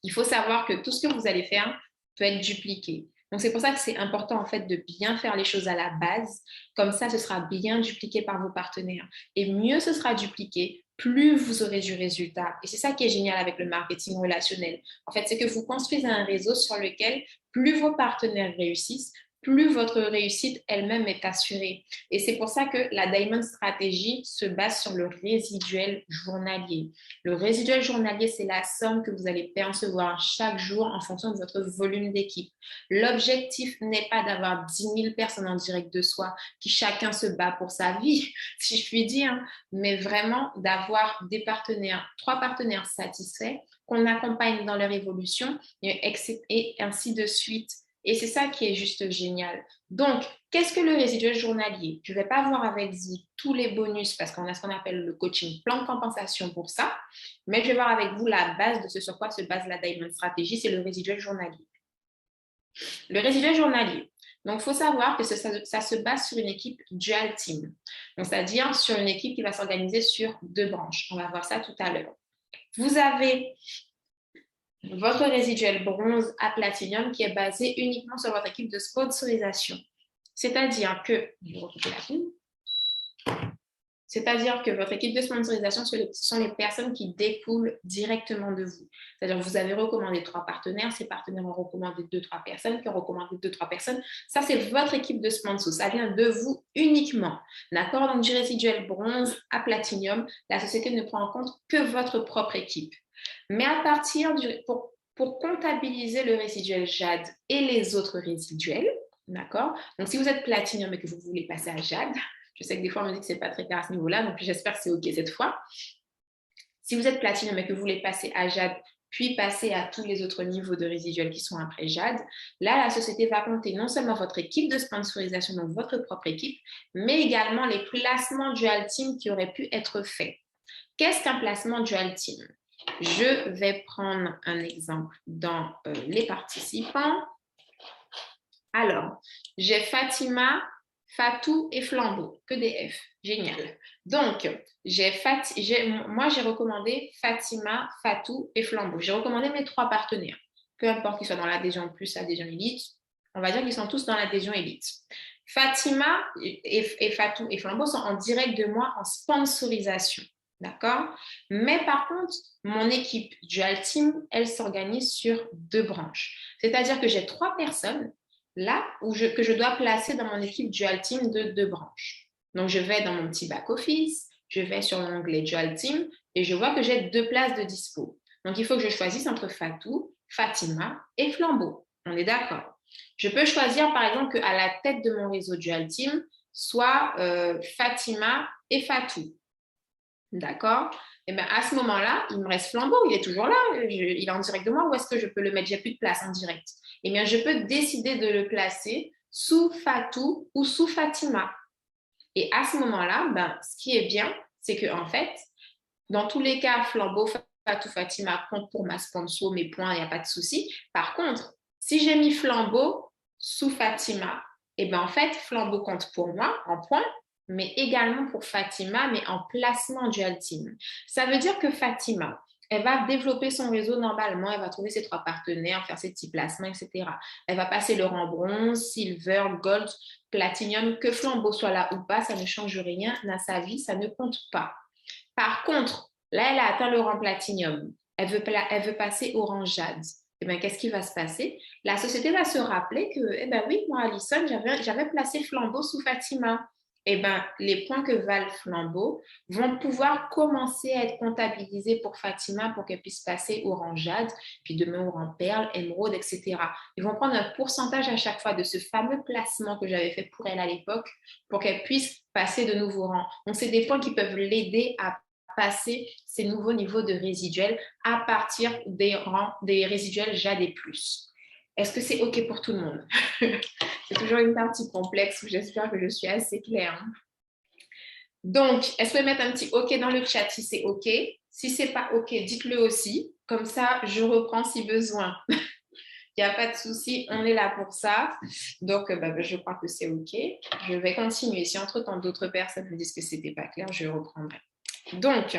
il faut savoir que tout ce que vous allez faire peut être dupliqué. Donc, c'est pour ça que c'est important, en fait, de bien faire les choses à la base. Comme ça, ce sera bien dupliqué par vos partenaires. Et mieux ce sera dupliqué, plus vous aurez du résultat. Et c'est ça qui est génial avec le marketing relationnel. En fait, c'est que vous construisez un réseau sur lequel plus vos partenaires réussissent, plus votre réussite elle-même est assurée. Et c'est pour ça que la Diamond Stratégie se base sur le résiduel journalier. Le résiduel journalier, c'est la somme que vous allez percevoir chaque jour en fonction de votre volume d'équipe. L'objectif n'est pas d'avoir 10 000 personnes en direct de soi qui chacun se bat pour sa vie, si je puis dire, mais vraiment d'avoir des partenaires, 3 partenaires satisfaits qu'on accompagne dans leur évolution et ainsi de suite. Et c'est ça qui est juste génial. Donc, qu'est-ce que le résiduel journalier? Je ne vais pas voir avec vous tous les bonus parce qu'on a ce qu'on appelle le coaching plan de compensation pour ça, mais je vais voir avec vous la base de ce sur quoi se base la Diamond Stratégie, c'est le résiduel journalier. Le résiduel journalier. Donc, il faut savoir que ça se base sur une équipe dual team, c'est-à-dire sur une équipe qui va s'organiser sur 2 branches. On va voir ça tout à l'heure. Vous avez votre résiduel bronze à platinium qui est basé uniquement sur votre équipe de sponsorisation. C'est-à-dire que, je vais recouper la pile. C'est-à-dire que votre équipe de sponsorisation, ce sont les personnes qui découlent directement de vous. C'est-à-dire que vous avez recommandé 3 partenaires, ces partenaires ont recommandé 2-3 personnes, qui ont recommandé 2-3 personnes. Ça, c'est votre équipe de sponsor. Ça vient de vous uniquement. D'accord? Donc, du résiduel bronze à platinium, la société ne prend en compte que votre propre équipe. Mais à partir pour comptabiliser le résiduel jade et les autres résiduels, d'accord? Donc, si vous êtes platinium et que vous voulez passer à jade, je sais que des fois, on me dit que ce n'est pas très clair à ce niveau-là, donc j'espère que c'est OK cette fois. Si vous êtes platinium et que vous voulez passer à jade, puis passer à tous les autres niveaux de résiduels qui sont après jade, là, la société va compter non seulement votre équipe de sponsorisation, donc votre propre équipe, mais également les placements dual team qui auraient pu être faits. Qu'est-ce qu'un placement dual team? Je vais prendre un exemple dans les participants. Alors, j'ai Fatima, Fatou et Flambeau, que des F. Génial. Donc, moi, j'ai recommandé Fatima, Fatou et Flambeau. J'ai recommandé mes 3 partenaires. Peu importe qu'ils soient dans l'adhésion plus, l'adhésion élite, on va dire qu'ils sont tous dans l'adhésion élite. Fatima et Fatou et Flambeau sont en direct de moi en sponsorisation. D'accord? Mais par contre, mon équipe Dual Team, elle s'organise sur 2 branches. C'est-à-dire que j'ai 3 personnes là que je dois placer dans mon équipe Dual Team de 2 branches. Donc, je vais dans mon petit back-office, je vais sur l'onglet Dual Team et je vois que j'ai 2 places de dispo. Donc, il faut que je choisisse entre Fatou, Fatima et Flambeau. On est d'accord? Je peux choisir, par exemple, qu'à la tête de mon réseau Dual Team soit Fatima et Fatou. D'accord? Et bien, à ce moment-là, il me reste Flambeau, il est toujours là, il est en direct de moi, ou est-ce que je peux le mettre? J'ai plus de place en direct. Eh bien, je peux décider de le placer sous Fatou ou sous Fatima. Et à ce moment-là, ben, ce qui est bien, c'est qu'en fait, dans tous les cas, Flambeau, Fatou, Fatima comptent pour ma sponsor, mes points, il n'y a pas de souci. Par contre, si j'ai mis Flambeau sous Fatima, eh bien, en fait, Flambeau compte pour moi en points, mais également pour Fatima, mais en placement dual team. Ça veut dire que Fatima, elle va développer son réseau normalement, elle va trouver ses 3 partenaires, faire ses petits placements, etc. Elle va passer le rang bronze, silver, gold, platinum, que Flambeau soit là ou pas, ça ne change rien dans sa vie, ça ne compte pas. Par contre, là, elle a atteint le rang platinum. Elle veut passer au rang jade. Eh bien, qu'est-ce qui va se passer? La société va se rappeler que, eh bien oui, moi, Alison, j'avais placé Flambeau sous Fatima. Eh bien, les points que valent Flambeau vont pouvoir commencer à être comptabilisés pour Fatima pour qu'elle puisse passer au rang jade, puis demain au rang perle, émeraude, etc. Ils vont prendre un pourcentage à chaque fois de ce fameux placement que j'avais fait pour elle à l'époque pour qu'elle puisse passer de nouveaux rangs. Donc, c'est des points qui peuvent l'aider à passer ces nouveaux niveaux de résiduels à partir des rangs des résiduels jade et plus. Est-ce que c'est OK pour tout le monde? C'est toujours une partie complexe où j'espère que je suis assez claire. Donc, est-ce que vous pouvez mettre un petit OK dans le chat si c'est OK? Si c'est pas OK, dites-le aussi. Comme ça, je reprends si besoin. Il n'y a pas de souci, on est là pour ça. Donc, je crois que c'est OK. Je vais continuer. Si entre-temps d'autres personnes me disent que ce n'était pas clair, je reprendrai. Donc,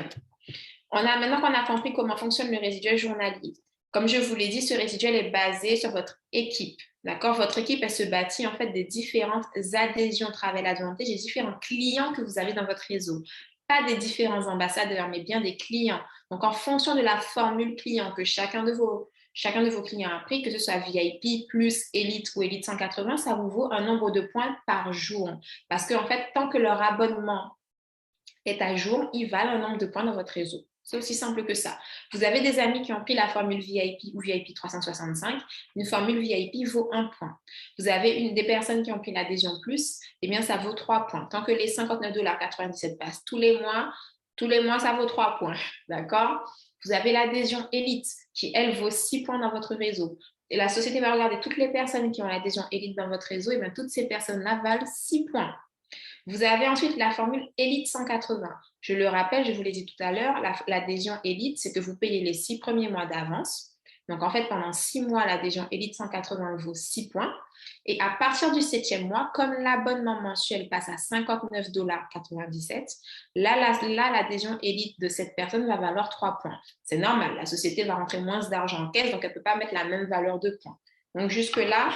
maintenant qu'on a compris comment fonctionne le résiduel journalier, comme je vous l'ai dit, ce résiduel est basé sur votre équipe. D'accord? Votre équipe, elle se bâtit en fait des différentes adhésions Travel Advantage, des différents clients que vous avez dans votre réseau. Pas des différents ambassadeurs, mais bien des clients. Donc, en fonction de la formule client que chacun de vos clients a pris, que ce soit VIP, plus Elite ou Elite 180, ça vous vaut un nombre de points par jour. Parce qu'en fait, tant que leur abonnement est à jour, ils valent un nombre de points dans votre réseau. C'est aussi simple que ça. Vous avez des amis qui ont pris la formule VIP ou VIP 365. Une formule VIP vaut 1 point. Vous avez des personnes qui ont pris l'adhésion plus, eh bien, ça vaut 3 points. Tant que les 59,97 $ passent tous les mois, ça vaut 3 points. D'accord? Vous avez l'adhésion élite qui, elle, vaut 6 points dans votre réseau. Et la société va regarder toutes les personnes qui ont l'adhésion élite dans votre réseau, et bien, toutes ces personnes-là valent 6 points. Vous avez ensuite la formule Elite 180. Je le rappelle, je vous l'ai dit tout à l'heure, l'adhésion Elite, c'est que vous payez les 6 premiers mois d'avance. Donc, en fait, pendant 6 mois, l'adhésion Elite 180 vaut 6 points. Et à partir du 7e mois, comme l'abonnement mensuel passe à 59,97 $, là, l'adhésion Elite de cette personne va valoir 3 points. C'est normal, la société va rentrer moins d'argent en caisse, donc elle ne peut pas mettre la même valeur de points. Donc, jusque-là,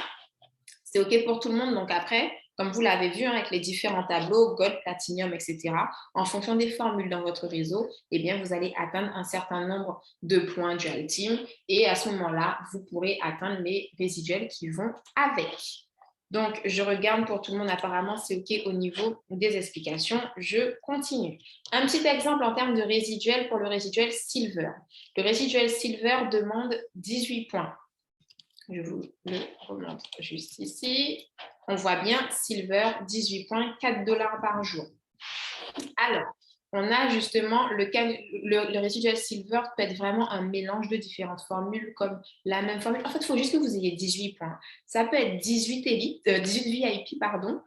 c'est OK pour tout le monde. Donc, après, comme vous l'avez vu avec les différents tableaux, Gold, Platinum, etc., en fonction des formules dans votre réseau, eh bien, vous allez atteindre un certain nombre de points Dual Team et à ce moment-là, vous pourrez atteindre les résiduels qui vont avec. Donc, je regarde pour tout le monde, apparemment, c'est OK au niveau des explications. Je continue. Un petit exemple en termes de résiduel pour le résiduel Silver. Le résiduel Silver demande 18 points. Je vous le remonte juste ici. On voit bien Silver, 18 points, 4 $ par jour. Alors, on a justement le résiduel Silver peut être vraiment un mélange de différentes formules comme la même formule. En fait, il faut juste que vous ayez 18 points. Ça peut être 18 VIP, pardon.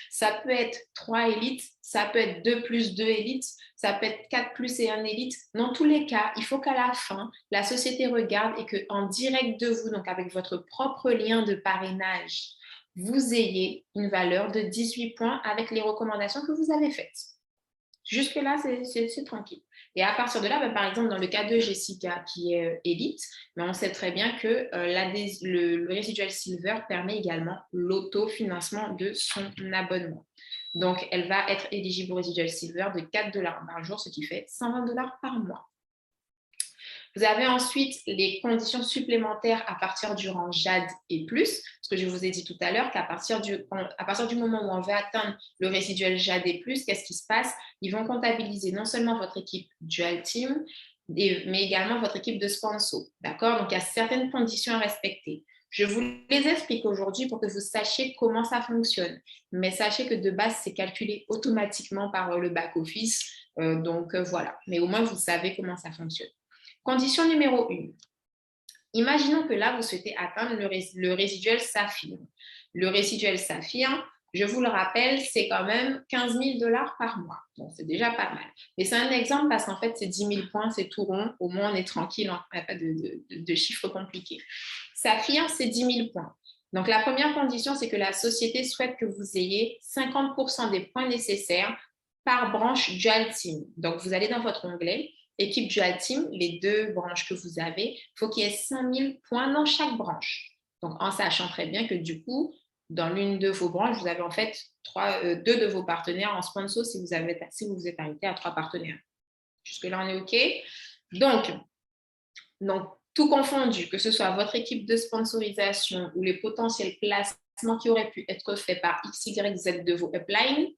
Ça peut être 3 élites. Ça peut être 2 plus 2 élites. Ça peut être 4 plus et 1 élite. Dans tous les cas, il faut qu'à la fin, la société regarde et qu'en direct de vous, donc avec votre propre lien de parrainage, vous ayez une valeur de 18 points avec les recommandations que vous avez faites. Jusque-là, c'est tranquille. Et à partir de là, par exemple, dans le cas de Jessica, qui est élite, on sait très bien que le résiduel Silver permet également l'autofinancement de son abonnement. Donc, elle va être éligible au résiduel Silver de 4 $ par jour, ce qui fait 120 $ par mois. Vous avez ensuite les conditions supplémentaires à partir du rang Jade et plus, parce que je vous ai dit tout à l'heure qu'à partir du moment où on va atteindre le résiduel Jade et plus, qu'est-ce qui se passe? Ils vont comptabiliser non seulement votre équipe Dual Team, mais également votre équipe de sponsor. D'accord? Donc, il y a certaines conditions à respecter. Je vous les explique aujourd'hui pour que vous sachiez comment ça fonctionne. Mais sachez que de base, c'est calculé automatiquement par le back-office. Voilà. Mais au moins, vous savez comment ça fonctionne. Condition numéro 1. Imaginons que là, vous souhaitez atteindre le résiduel Saphir. Le résiduel Saphir, je vous le rappelle, c'est quand même 15 000 $ par mois. Bon, c'est déjà pas mal. Mais c'est un exemple parce qu'en fait, c'est 10 000 points, c'est tout rond. Au moins, on est tranquille, on n'a pas de chiffres compliqués. Saphir, c'est 10 000 points. Donc, la première condition, c'est que la société souhaite que vous ayez 50% des points nécessaires par branche Dual Team. Donc, vous allez dans votre onglet équipe Dual Team, les deux branches que vous avez, il faut qu'il y ait 5000 points dans chaque branche. Donc, en sachant très bien que du coup, dans l'une de vos branches, vous avez en fait deux de vos partenaires en sponsor si vous vous êtes arrêté à 3 partenaires. Jusque-là, on est OK. Donc, tout confondu, que ce soit votre équipe de sponsorisation ou les potentiels placements qui auraient pu être faits par X, Y, Z de vos uplines,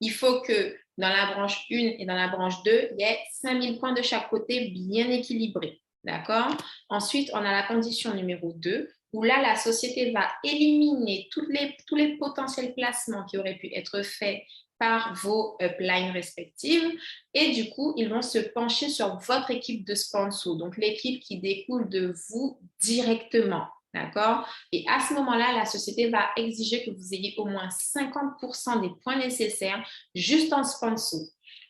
il faut que dans la branche 1 et dans la branche 2, il y ait 5000 points de chaque côté bien équilibrés. D'accord? Ensuite, on a la condition numéro 2, où là, la société va éliminer tous les potentiels placements qui auraient pu être faits par vos uplines respectives. Et du coup, ils vont se pencher sur votre équipe de sponsors, donc l'équipe qui découle de vous directement. D'accord? Et à ce moment-là, la société va exiger que vous ayez au moins 50% des points nécessaires juste en sponsor.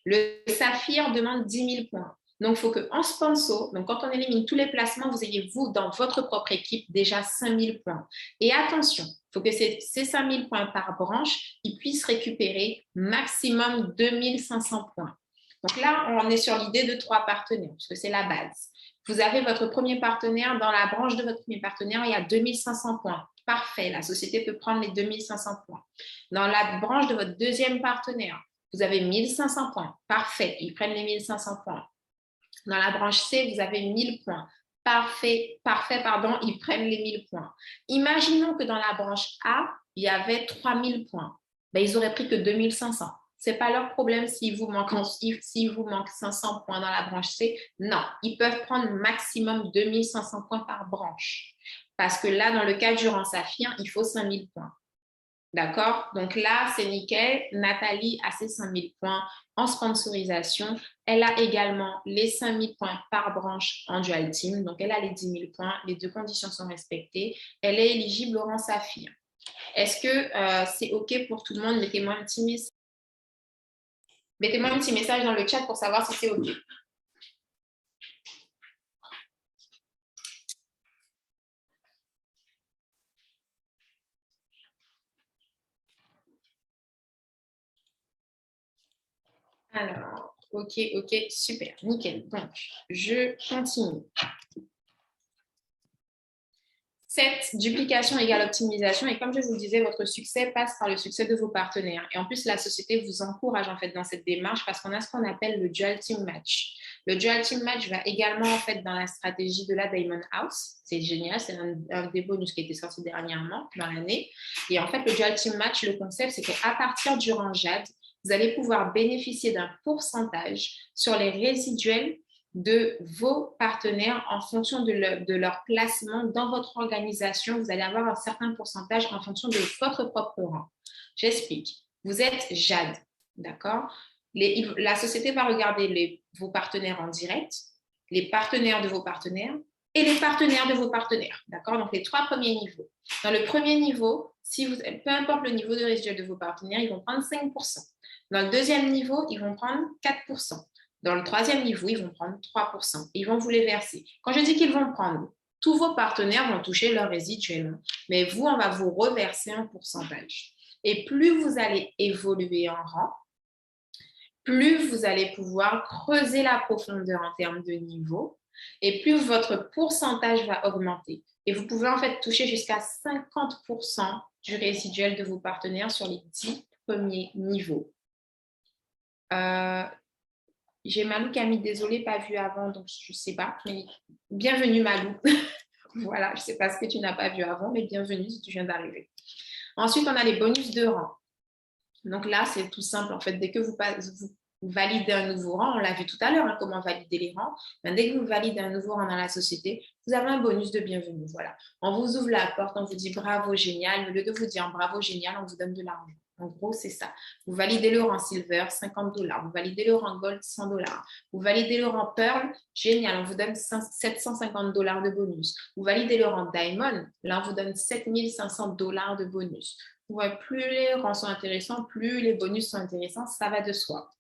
Le saphir demande 10 000 points. Donc, il faut qu'en sponsor, donc quand on élimine tous les placements, vous ayez, vous, dans votre propre équipe, déjà 5 000 points. Et attention, il faut que ces 5 000 points par branche, ils puissent récupérer maximum 2 500 points. Donc là, on est sur l'idée de 3 partenaires, parce que c'est la base. Vous avez votre premier partenaire, dans la branche de votre premier partenaire, il y a 2 500 points. Parfait, la société peut prendre les 2 500 points. Dans la branche de votre deuxième partenaire, vous avez 1 500 points. Parfait, ils prennent les 1 500 points. Dans la branche C, vous avez 1000 points. Parfait, ils prennent les 1000 points. Imaginons que dans la branche A, il y avait 3000 points. Ben, ils n'auraient pris que 2500. Ce n'est pas leur problème s'il vous manque 500 points dans la branche C. Non, ils peuvent prendre maximum 2500 points par branche. Parce que là, dans le cas du rang saphir, il faut 5000 points. D'accord? Donc là, c'est nickel. Nathalie a ses 5000 points en sponsorisation. Elle a également les 5000 points par branche en dual team. Donc, elle a les 10 000 points. Les deux conditions sont respectées. Elle est éligible au rang saphir. Est-ce que c'est OK pour tout le monde? Mettez-moi un petit message dans le chat pour savoir si c'est OK. Alors, OK, super, nickel. Donc, je continue. 7, duplication égale optimisation. Et comme je vous le disais, votre succès passe par le succès de vos partenaires. Et en plus, la société vous encourage en fait dans cette démarche parce qu'on a ce qu'on appelle le dual team match. Le dual team match va également en fait dans la stratégie de la Diamond House. C'est génial, c'est un des bonus qui a été sorti dernièrement dans l'année. Et en fait, le dual team match, le concept, c'est qu'à partir du rang Jade, vous allez pouvoir bénéficier d'un pourcentage sur les résiduels de vos partenaires en fonction de leur placement dans votre organisation. Vous allez avoir un certain pourcentage en fonction de votre propre rang. J'explique. Vous êtes Jade, d'accord? La société va regarder vos partenaires en direct, les partenaires de vos partenaires et les partenaires de vos partenaires, d'accord? Donc, les 3 premiers niveaux. Dans le premier niveau, peu importe le niveau de résiduel de vos partenaires, ils vont prendre 5%. Dans le deuxième niveau, ils vont prendre 4%. Dans le troisième niveau, ils vont prendre 3%. Ils vont vous les verser. Quand je dis qu'ils vont prendre, tous vos partenaires vont toucher leur résiduel. Mais vous, on va vous reverser un pourcentage. Et plus vous allez évoluer en rang, plus vous allez pouvoir creuser la profondeur en termes de niveau et plus votre pourcentage va augmenter. Et vous pouvez en fait toucher jusqu'à 50% du résiduel de vos partenaires sur les 10 premiers niveaux. J'ai Malou qui a mis désolé, pas vu avant, donc je ne sais pas. Mais bienvenue Malou. Voilà, je ne sais pas ce que tu n'as pas vu avant, mais bienvenue si tu viens d'arriver. Ensuite, on a les bonus de rang. Donc là, c'est tout simple. En fait, dès que vous validez un nouveau rang, on l'a vu tout à l'heure, hein, comment valider les rangs. Ben, dès que vous validez un nouveau rang dans la société, vous avez un bonus de bienvenue. Voilà. On vous ouvre la porte, on vous dit bravo, génial. Au lieu de vous dire bravo, génial, on vous donne de l'argent. En gros, c'est ça. Vous validez le rang silver, $50. Vous validez le rang gold, $100. Vous validez le rang pearl, génial, on vous donne $750 de bonus. Vous validez le rang diamond, là, on vous donne $7500 de bonus. Ouais, plus les rangs sont intéressants, plus les bonus sont intéressants, ça va de soi.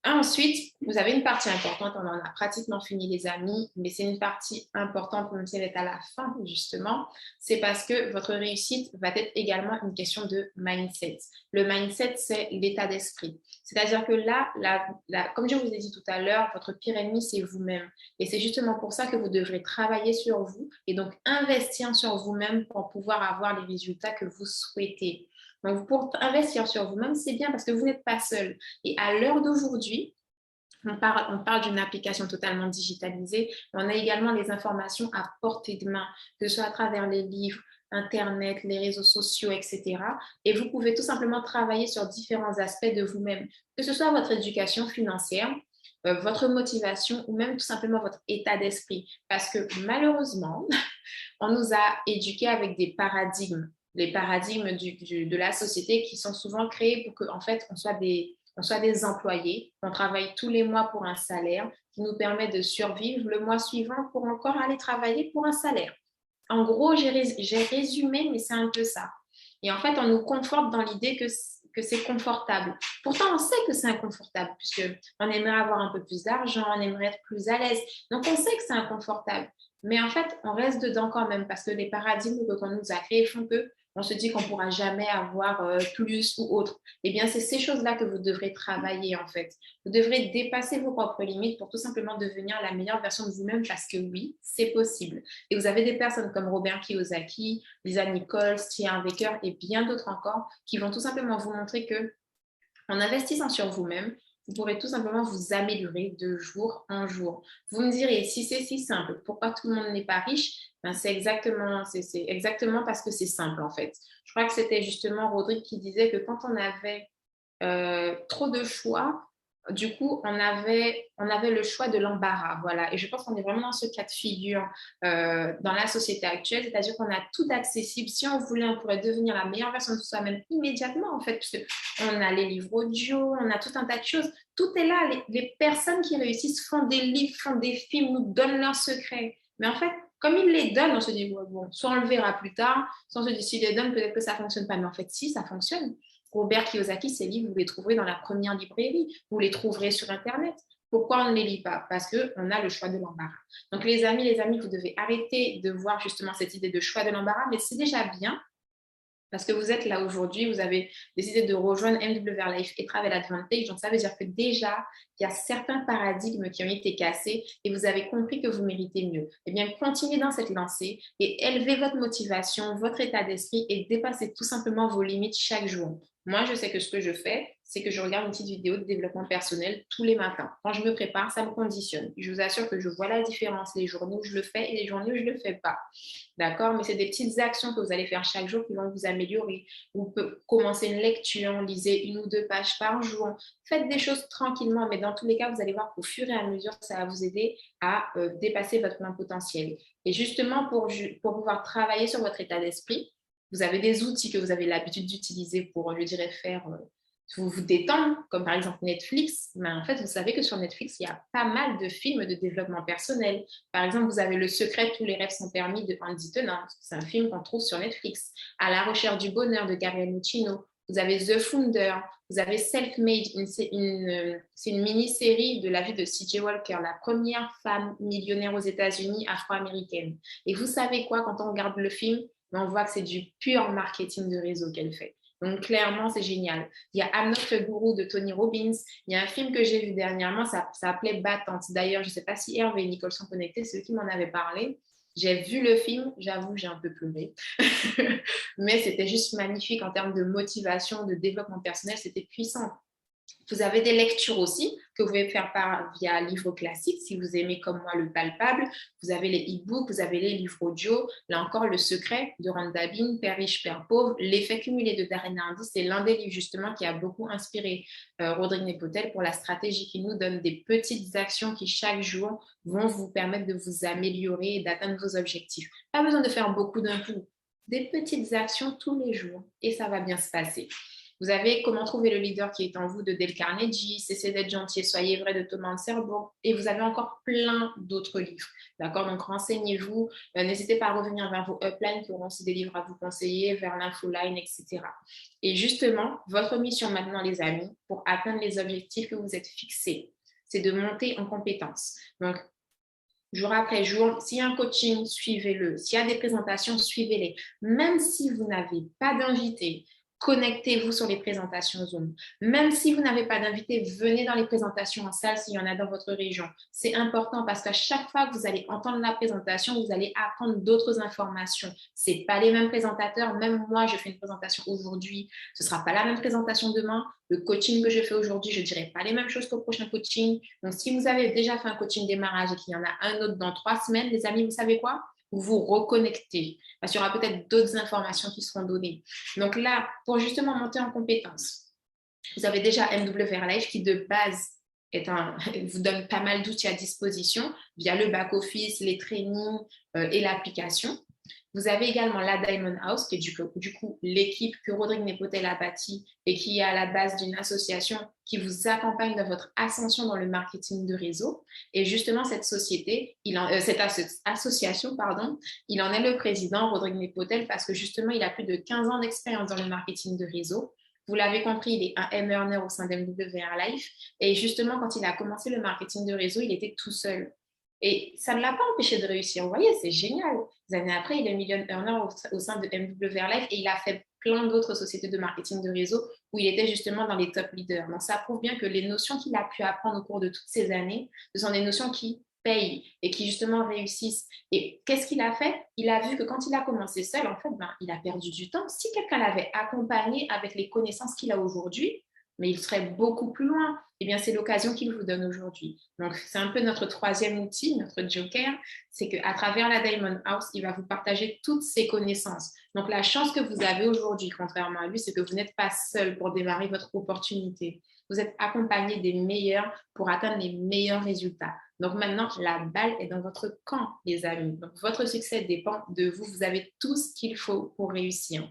Ensuite, vous avez une partie importante, on en a pratiquement fini les amis, mais c'est une partie importante, même si elle est à la fin justement, c'est parce que votre réussite va être également une question de mindset. Le mindset, c'est l'état d'esprit. C'est-à-dire que là, comme je vous ai dit tout à l'heure, votre pire ennemi, c'est vous-même. Et c'est justement pour ça que vous devrez travailler sur vous et donc investir sur vous-même pour pouvoir avoir les résultats que vous souhaitez. Donc, pour investir sur vous-même, c'est bien parce que vous n'êtes pas seul. Et à l'heure d'aujourd'hui, on parle d'une application totalement digitalisée, mais on a également les informations à portée de main, que ce soit à travers les livres, Internet, les réseaux sociaux, etc. Et vous pouvez tout simplement travailler sur différents aspects de vous-même, que ce soit votre éducation financière, votre motivation ou même tout simplement votre état d'esprit. Parce que malheureusement, on nous a éduqués avec des paradigmes, les paradigmes de la société qui sont souvent créés pour qu'en fait, on soit des employés, on travaille tous les mois pour un salaire qui nous permet de survivre le mois suivant pour encore aller travailler pour un salaire. En gros, j'ai résumé, mais c'est un peu ça. Et en fait, on nous conforte dans l'idée que c'est confortable. Pourtant, on sait que c'est inconfortable, puisqu'on aimerait avoir un peu plus d'argent, on aimerait être plus à l'aise. Donc, on sait que c'est inconfortable. Mais en fait, on reste dedans quand même, parce que les paradigmes qu'on nous a créés font que on se dit qu'on ne pourra jamais avoir plus ou autre. Eh bien, c'est ces choses-là que vous devrez travailler, en fait. Vous devrez dépasser vos propres limites pour tout simplement devenir la meilleure version de vous-même, parce que oui, c'est possible. Et vous avez des personnes comme Robert Kiyosaki, Lisa Nichols, T.R. Baker et bien d'autres encore qui vont tout simplement vous montrer que en investissant sur vous-même, vous pourrez tout simplement vous améliorer de jour en jour. Vous me direz, si c'est si simple, pourquoi tout le monde n'est pas riche? Ben, c'est exactement parce que c'est simple en fait. Je crois que c'était justement Rodrigue qui disait que quand on avait trop de choix, du coup, on avait le choix de l'embarras, voilà. Et je pense qu'on est vraiment dans ce cas de figure dans la société actuelle, c'est-à-dire qu'on a tout accessible. Si on voulait, on pourrait devenir la meilleure version de soi-même immédiatement, en fait, puisque on a les livres audio, on a tout un tas de choses. Tout est là. Les personnes qui réussissent font des livres, font des films, nous donnent leurs secrets. Mais en fait, comme ils les donnent, on se dit, bon, soit on le verra plus tard, soit on se dit, s'ils les donnent, peut-être que ça ne fonctionne pas. Mais en fait, si, ça fonctionne. Robert Kiyosaki, ses livres, vous les trouverez dans la première librairie, vous les trouverez sur Internet. Pourquoi on ne les lit pas? Parce qu'on a le choix de l'embarras. Donc, les amis, vous devez arrêter de voir justement cette idée de choix de l'embarras, mais c'est déjà bien parce que vous êtes là aujourd'hui, vous avez décidé de rejoindre MWR Life et Travel Advantage. Donc, ça veut dire que déjà, il y a certains paradigmes qui ont été cassés et vous avez compris que vous méritez mieux. Eh bien, continuez dans cette lancée et élevez votre motivation, votre état d'esprit et dépassez tout simplement vos limites chaque jour. Moi, je sais que ce que je fais, c'est que je regarde une petite vidéo de développement personnel tous les matins. Quand je me prépare, ça me conditionne. Je vous assure que je vois la différence les journées où je le fais et les journées où je ne le fais pas. D'accord? Mais c'est des petites actions que vous allez faire chaque jour qui vont vous améliorer. Vous pouvez commencer une lecture, lisez 1 ou 2 pages par jour. Faites des choses tranquillement, mais dans tous les cas, vous allez voir qu'au fur et à mesure, ça va vous aider à dépasser votre plein potentiel. Et justement, pour pouvoir travailler sur votre état d'esprit, vous avez des outils que vous avez l'habitude d'utiliser pour, je dirais, faire vous détendre, comme par exemple Netflix. Mais en fait, vous savez que sur Netflix, il y a pas mal de films de développement personnel. Par exemple, vous avez Le secret, tous les rêves sont permis de Andy Tennant. C'est un film qu'on trouve sur Netflix. À la recherche du bonheur de Gabriel Muccino. Vous avez The Founder. Vous avez Self-Made. C'est une mini-série de la vie de C.J. Walker, la première femme millionnaire aux États-Unis afro-américaine. Et vous savez quoi, quand on regarde le film, on voit que c'est du pur marketing de réseau qu'elle fait. Donc, clairement, c'est génial. Il y a I'm Not a Guru de Tony Robbins. Il y a un film que j'ai vu dernièrement, ça s'appelait Battante. D'ailleurs, je ne sais pas si Hervé et Nicole sont connectés, c'est eux qui m'en avaient parlé. J'ai vu le film, j'avoue, j'ai un peu pleuré. Mais c'était juste magnifique en termes de motivation, de développement personnel, c'était puissant. Vous avez des lectures aussi que vous pouvez faire via livre classique si vous aimez comme moi le palpable. Vous avez les e-books, vous avez les livres audio. Là encore, Le secret de Rhonda Byrne, Père riche, Père pauvre. L'effet cumulé de Darren Hardy, c'est l'un des livres justement qui a beaucoup inspiré Rodrigue Nepotel pour la stratégie qui nous donne des petites actions qui chaque jour vont vous permettre de vous améliorer et d'atteindre vos objectifs. Pas besoin de faire beaucoup d'un coup. Des petites actions tous les jours et ça va bien se passer. Vous avez Comment trouver le leader qui est en vous de Dale Carnegie, Cessez d'être gentil, Soyez vrai de Thomas Serbourg, et vous avez encore plein d'autres livres. D'accord? Donc renseignez-vous, n'hésitez pas à revenir vers vos uplines qui auront aussi des livres à vous conseiller, vers l'infoline, etc. Et justement, votre mission maintenant, les amis, pour atteindre les objectifs que vous êtes fixés, c'est de monter en compétences. Donc, jour après jour, s'il y a un coaching, suivez-le. S'il y a des présentations, suivez-les. Même si vous n'avez pas d'invité, connectez-vous sur les présentations Zoom. Même si vous n'avez pas d'invité, venez dans les présentations en salle s'il y en a dans votre région. C'est important parce qu'à chaque fois que vous allez entendre la présentation, vous allez apprendre d'autres informations. Ce n'est pas les mêmes présentateurs. Même moi, je fais une présentation aujourd'hui. Ce ne sera pas la même présentation demain. Le coaching que je fais aujourd'hui, je ne dirai pas les mêmes choses qu'au prochain coaching. Donc, si vous avez déjà fait un coaching démarrage et qu'il y en a un autre dans 3 semaines, les amis, vous savez quoi? Vous vous reconnectez parce qu'il y aura peut-être d'autres informations qui seront données. Donc là, pour justement monter en compétences, vous avez déjà MWR Life qui de base vous donne pas mal d'outils à disposition via le back-office, les trainings et l'application. Vous avez également la Diamond House, qui est du coup l'équipe que Rodrigue Nepotel a bâtie et qui est à la base d'une association qui vous accompagne dans votre ascension dans le marketing de réseau. Et justement, cette association, il en est le président, Rodrigue Nepotel, parce que justement, il a plus de 15 ans d'expérience dans le marketing de réseau. Vous l'avez compris, il est un M-Earner au sein d'MWR Life. Et justement, quand il a commencé le marketing de réseau, il était tout seul. Et ça ne l'a pas empêché de réussir. Vous voyez, c'est génial. Des années après, il est million earner au sein de MWR Life et il a fait plein d'autres sociétés de marketing de réseau où il était justement dans les top leaders. Donc, ça prouve bien que les notions qu'il a pu apprendre au cours de toutes ces années, ce sont des notions qui payent et qui justement réussissent. Et qu'est-ce qu'il a fait? Il a vu que quand il a commencé seul, en fait, il a perdu du temps. Si quelqu'un l'avait accompagné avec les connaissances qu'il a aujourd'hui, mais il serait beaucoup plus loin. Eh bien, c'est l'occasion qu'il vous donne aujourd'hui. Donc, c'est un peu notre troisième outil, notre joker, c'est qu'à travers la Diamond House, il va vous partager toutes ses connaissances. Donc, la chance que vous avez aujourd'hui, contrairement à lui, c'est que vous n'êtes pas seul pour démarrer votre opportunité. Vous êtes accompagné des meilleurs pour atteindre les meilleurs résultats. Donc, maintenant, la balle est dans votre camp, les amis. Donc, votre succès dépend de vous. Vous avez tout ce qu'il faut pour réussir.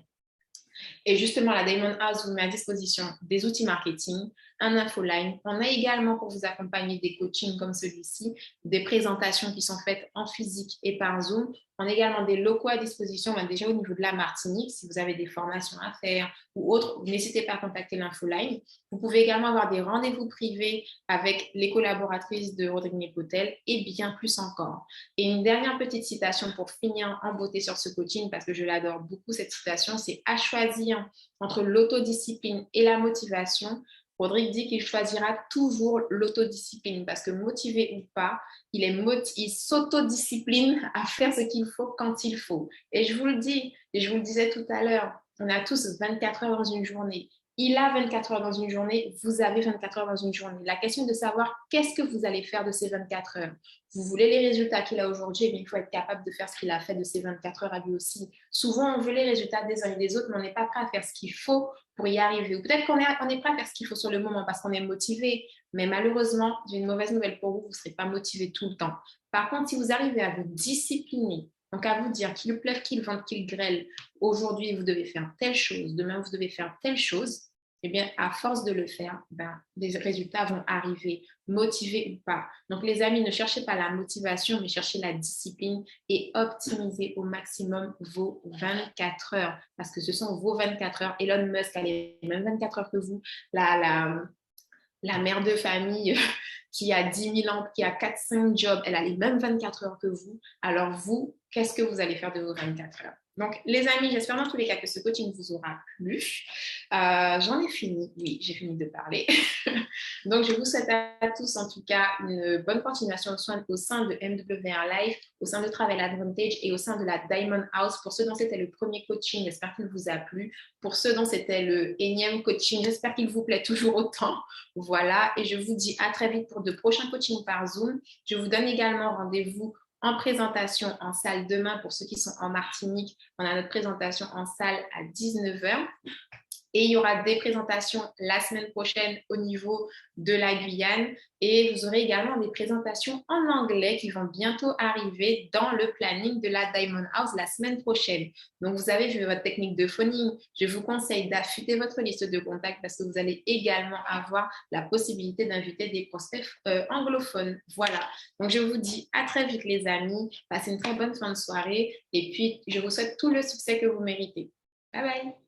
Et justement, la Diamond House vous met à disposition des outils marketing, un infoline. On a également pour vous accompagner des coachings comme celui-ci, des présentations qui sont faites en physique et par Zoom. On a également des locaux à disposition, déjà au niveau de la Martinique, si vous avez des formations à faire ou autres, n'hésitez pas à contacter l'infoline. Vous pouvez également avoir des rendez-vous privés avec les collaboratrices de Rodrigue Nepotel et bien plus encore. Et une dernière petite citation pour finir en beauté sur ce coaching, parce que je l'adore beaucoup cette citation, c'est à choisir entre l'autodiscipline et la motivation. Rodrigue dit qu'il choisira toujours l'autodiscipline parce que motivé ou pas, il s'autodiscipline à faire ce qu'il faut quand il faut. Et je vous le dis, et je vous le disais tout à l'heure, on a tous 24 heures dans une journée. Il a 24 heures dans une journée, vous avez 24 heures dans une journée. La question est de savoir qu'est-ce que vous allez faire de ces 24 heures. Vous voulez les résultats qu'il a aujourd'hui, eh bien, il faut être capable de faire ce qu'il a fait de ces 24 heures à lui aussi. Souvent, on veut les résultats des uns et des autres, mais on n'est pas prêt à faire ce qu'il faut pour y arriver. Ou peut-être qu'on est prêt à faire ce qu'il faut sur le moment parce qu'on est motivé, mais malheureusement, j'ai une mauvaise nouvelle pour vous, vous ne serez pas motivé tout le temps. Par contre, si vous arrivez à vous discipliner, donc à vous dire qu'il pleuve, qu'il vente, qu'il grêle, aujourd'hui vous devez faire telle chose, demain vous devez faire telle chose, eh bien, à force de le faire, les résultats vont arriver, motivés ou pas. Donc, les amis, ne cherchez pas la motivation, mais cherchez la discipline et optimisez au maximum vos 24 heures parce que ce sont vos 24 heures. Elon Musk a les mêmes 24 heures que vous. La mère de famille qui a 10 000 ans, qui a 4-5 jobs, elle a les mêmes 24 heures que vous. Alors vous, qu'est-ce que vous allez faire de vos 24 heures? Donc, les amis, j'espère dans tous les cas que ce coaching vous aura plu. J'en ai fini. Oui, j'ai fini de parler. Donc, je vous souhaite à tous, en tout cas, une bonne continuation de soins au sein de MWR Life, au sein de Travel Advantage et au sein de la Diamond House. Pour ceux dont c'était le premier coaching, j'espère qu'il vous a plu. Pour ceux dont c'était le énième coaching, j'espère qu'il vous plaît toujours autant. Voilà, et je vous dis à très vite pour de prochains coachings par Zoom. Je vous donne également rendez-vous en présentation en salle demain pour ceux qui sont en Martinique. On a notre présentation en salle à 19 h. Et il y aura des présentations la semaine prochaine au niveau de la Guyane. Et vous aurez également des présentations en anglais qui vont bientôt arriver dans le planning de la Diamond House la semaine prochaine. Donc, vous avez vu votre technique de phoning. Je vous conseille d'affûter votre liste de contacts parce que vous allez également avoir la possibilité d'inviter des prospects anglophones. Voilà. Donc, je vous dis à très vite, les amis. Passez une très bonne fin de soirée. Et puis, je vous souhaite tout le succès que vous méritez. Bye bye.